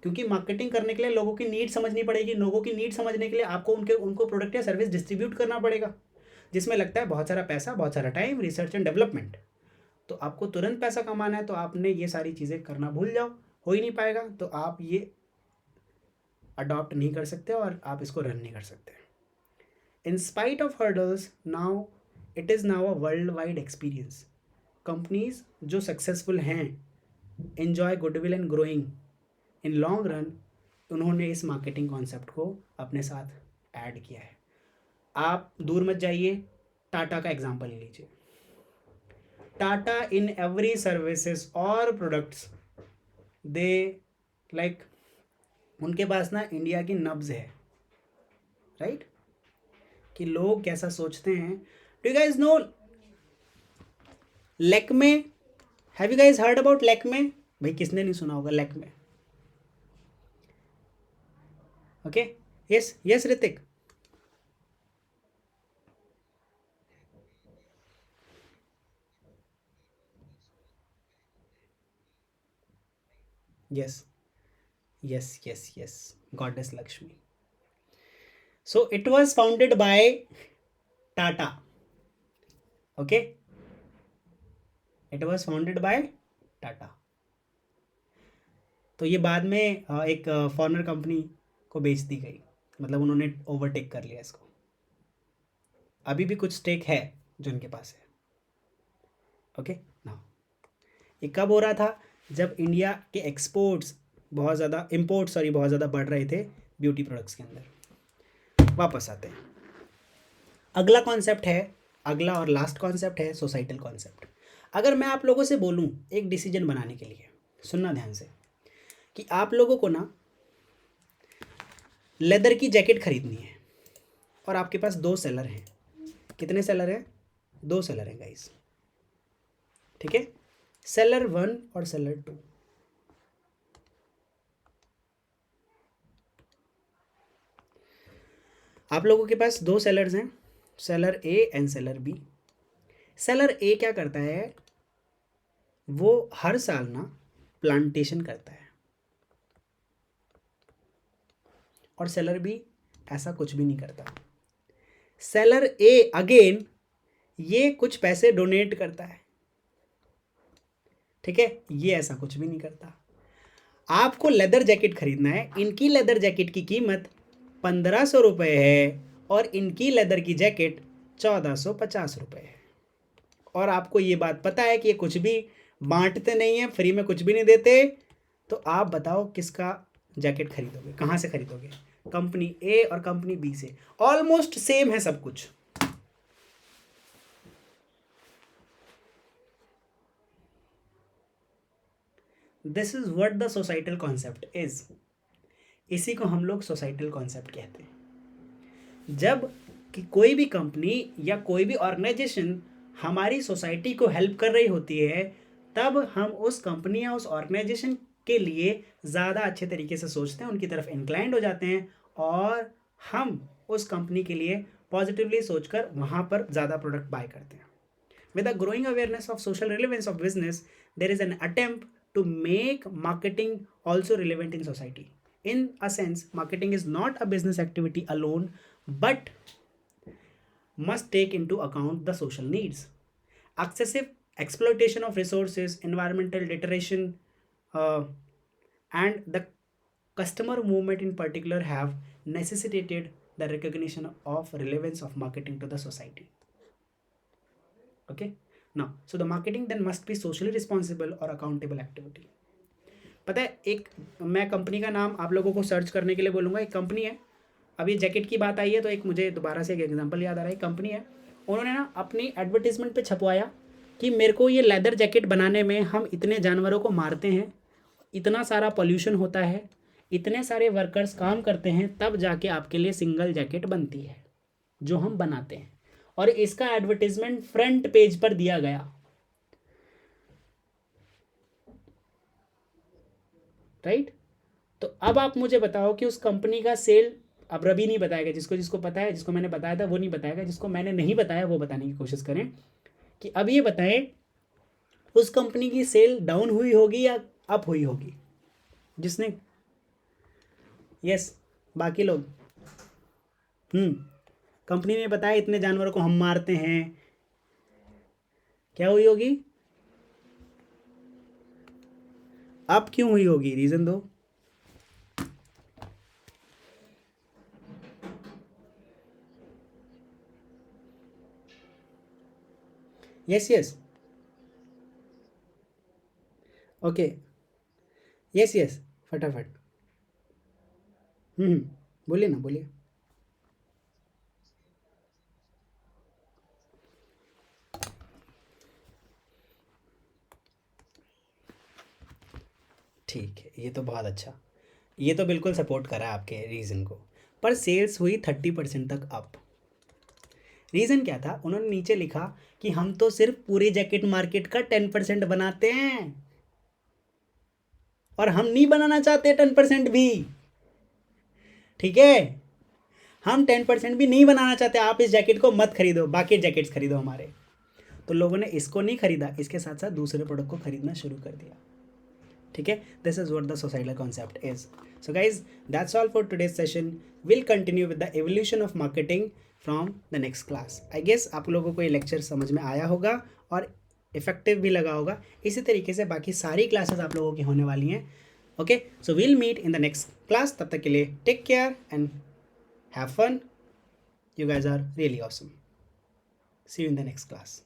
क्योंकि मार्केटिंग करने के लिए लोगों की नीड समझनी पड़ेगी। लोगों की नीड समझने के लिए आपको उनको प्रोडक्ट या सर्विस डिस्ट्रीब्यूट करना पड़ेगा, जिसमें लगता है बहुत सारा पैसा, बहुत सारा टाइम, रिसर्च एंड डेवलपमेंट। तो आपको तुरंत पैसा कमाना है तो आपने ये सारी चीज़ें करना भूल जाओ, हो ही नहीं पाएगा, तो आप ये अडॉप्ट नहीं कर सकते और आप इसको रन नहीं कर सकते। In spite of hurdles now it is now a world wide experience. Companies जो सक्सेसफुल हैं, enjoy goodwill and growing in long run, उन्होंने इस मार्केटिंग कॉन्सेप्ट को अपने साथ ऐड किया है। आप दूर मत जाइए, टाटा का एग्जांपल ले लीजिए। टाटा इन एवरी सर्विसेज और प्रोडक्ट्स दे लाइक, उनके पास ना इंडिया की नब्ज है, राइट, कि लोग कैसा सोचते हैं। Do you guys know Lakme? Have you guys heard about Lakme? भाई किसने नहीं सुना होगा Lakme, okay, yes yes Hrithik, yes yes yes yes, goddess Lakshmi. So it was founded by Tata. Okay, it was founded by Tata. तो ये बाद में एक फॉरेनर कंपनी को बेच दी गई, मतलब उन्होंने ओवरटेक कर लिया इसको। अभी भी कुछ स्टेक है जो इनके पास है, ओके ना। ये कब हो रहा था? जब इंडिया के एक्सपोर्ट्स बहुत ज़्यादा, इम्पोर्ट सॉरी, बहुत ज़्यादा बढ़ रहे थे ब्यूटी प्रोडक्ट्स के अंदर। वापस आते हैं, अगला कॉन्सेप्ट है, अगला और लास्ट कॉन्सेप्ट है सोसाइटल कॉन्सेप्ट। अगर मैं आप लोगों से बोलूं एक डिसीजन बनाने के लिए, सुनना ध्यान से, कि आप लोगों को ना लेदर की जैकेट खरीदनी है और आपके पास 2 सेलर हैं। कितने सेलर हैं? 2 सेलर हैं गाइस, ठीक है, सेलर 1 और सेलर 2। आप लोगों के पास 2 सेलर्स हैं, seller A and seller B. Seller A क्या करता है, वो हर साल ना प्लांटेशन करता है, और सेलर बी ऐसा कुछ भी नहीं करता। सेलर ए अगेन ये कुछ पैसे डोनेट करता है, ठीक है, ये ऐसा कुछ भी नहीं करता। आपको लेदर जैकेट खरीदना है, इनकी लेदर जैकेट की कीमत 1500 रुपये है और इनकी लेदर की जैकेट 1450 रुपये है। और आपको ये बात पता है कि ये कुछ भी बांटते नहीं है, फ्री में कुछ भी नहीं देते, तो आप बताओ किसका जैकेट खरीदोगे, कहाँ से खरीदोगे? कंपनी ए और कंपनी बी से। ऑलमोस्ट सेम है सब कुछ, this is what the societal concept is. इसी को हम लोग सोसाइटल कॉन्सेप्ट कहते हैं। जब कि कोई भी कंपनी या कोई भी ऑर्गेनाइजेशन हमारी सोसाइटी को हेल्प कर रही होती है, तब हम उस कंपनी या उस ऑर्गेनाइजेशन के लिए ज़्यादा अच्छे तरीके से सोचते हैं, उनकी तरफ इंक्लाइंड हो जाते हैं और हम उस कंपनी के लिए पॉजिटिवली सोचकर वहाँ पर ज़्यादा प्रोडक्ट बाय करते हैं. With a growing awareness of social relevance of business, there is an attempt to make marketing also relevant in society. In a sense, marketing is not a business activity alone, but must take into account the social needs. Excessive exploitation of resources, environmental deterioration, and the customer movement in particular have necessitated the recognition of relevance of marketing to the society. Okay, now so the marketing then must be socially responsible or accountable activity. पता है, एक मैं company का नाम आप लोगों को search करने के लिए बोलूँगा. एक कंपनी है, अभी जैकेट की बात आई है तो एक मुझे दोबारा से एक एग्जांपल याद आ रहा है. कंपनी है, उन्होंने ना अपनी एडवर्टीजमेंट पे छपवाया कि मेरे को ये लेदर जैकेट बनाने में हम इतने जानवरों को मारते हैं, इतना सारा पोल्यूशन होता है, इतने सारे वर्कर्स काम करते हैं, तब जाके आपके लिए सिंगल जैकेट बनती है जो हम बनाते हैं. और इसका एडवर्टीजमेंट फ्रंट पेज पर दिया गया. राइट, तो अब आप मुझे बताओ कि उस कंपनी का सेल, अब रवि नहीं बताएगा, जिसको पता है, जिसको मैंने बताया था वो नहीं बताएगा, जिसको मैंने नहीं बताया वो बताने की कोशिश करें कि अब ये बताएं उस कंपनी की सेल डाउन हुई होगी या अप हुई होगी. जिसने यस, बाकी लोग कंपनी ने बताया इतने जानवरों को हम मारते हैं, क्या हुई होगी? अब क्यों हुई होगी, रीजन दो. Yes yes, okay, yes yes, फटाफट. बोलिए ना, बोलिए. ठीक है, ये तो बहुत अच्छा, ये तो बिल्कुल सपोर्ट करा है आपके रीज़न को. पर सेल्स हुई 30% तक अप. रीज़न क्या था? उन्होंने नीचे लिखा कि हम तो सिर्फ पूरी जैकेट मार्केट का 10% बनाते हैं और हम नहीं बनाना चाहते 10% भी. ठीक है, हम 10% भी नहीं बनाना चाहते. आप इस जैकेट को मत खरीदो, बाकी जैकेट्स खरीदो हमारे. तो लोगों ने इसको नहीं खरीदा, इसके साथ साथ दूसरे प्रोडक्ट को खरीदना शुरू कर दिया. ठीक है, this is what the societal concept is. So guys, that's all for today's session. Will continue with the evolution of marketing from the next class. I guess आप लोगों को ये लेक्चर समझ में आया होगा और इफेक्टिव भी लगा होगा. इसी तरीके से बाकी सारी क्लासेस आप लोगों की होने वाली हैं. Okay, so will meet in the next class. तब तक के लिए take care and have fun. You guys are really awesome. See you in the next class.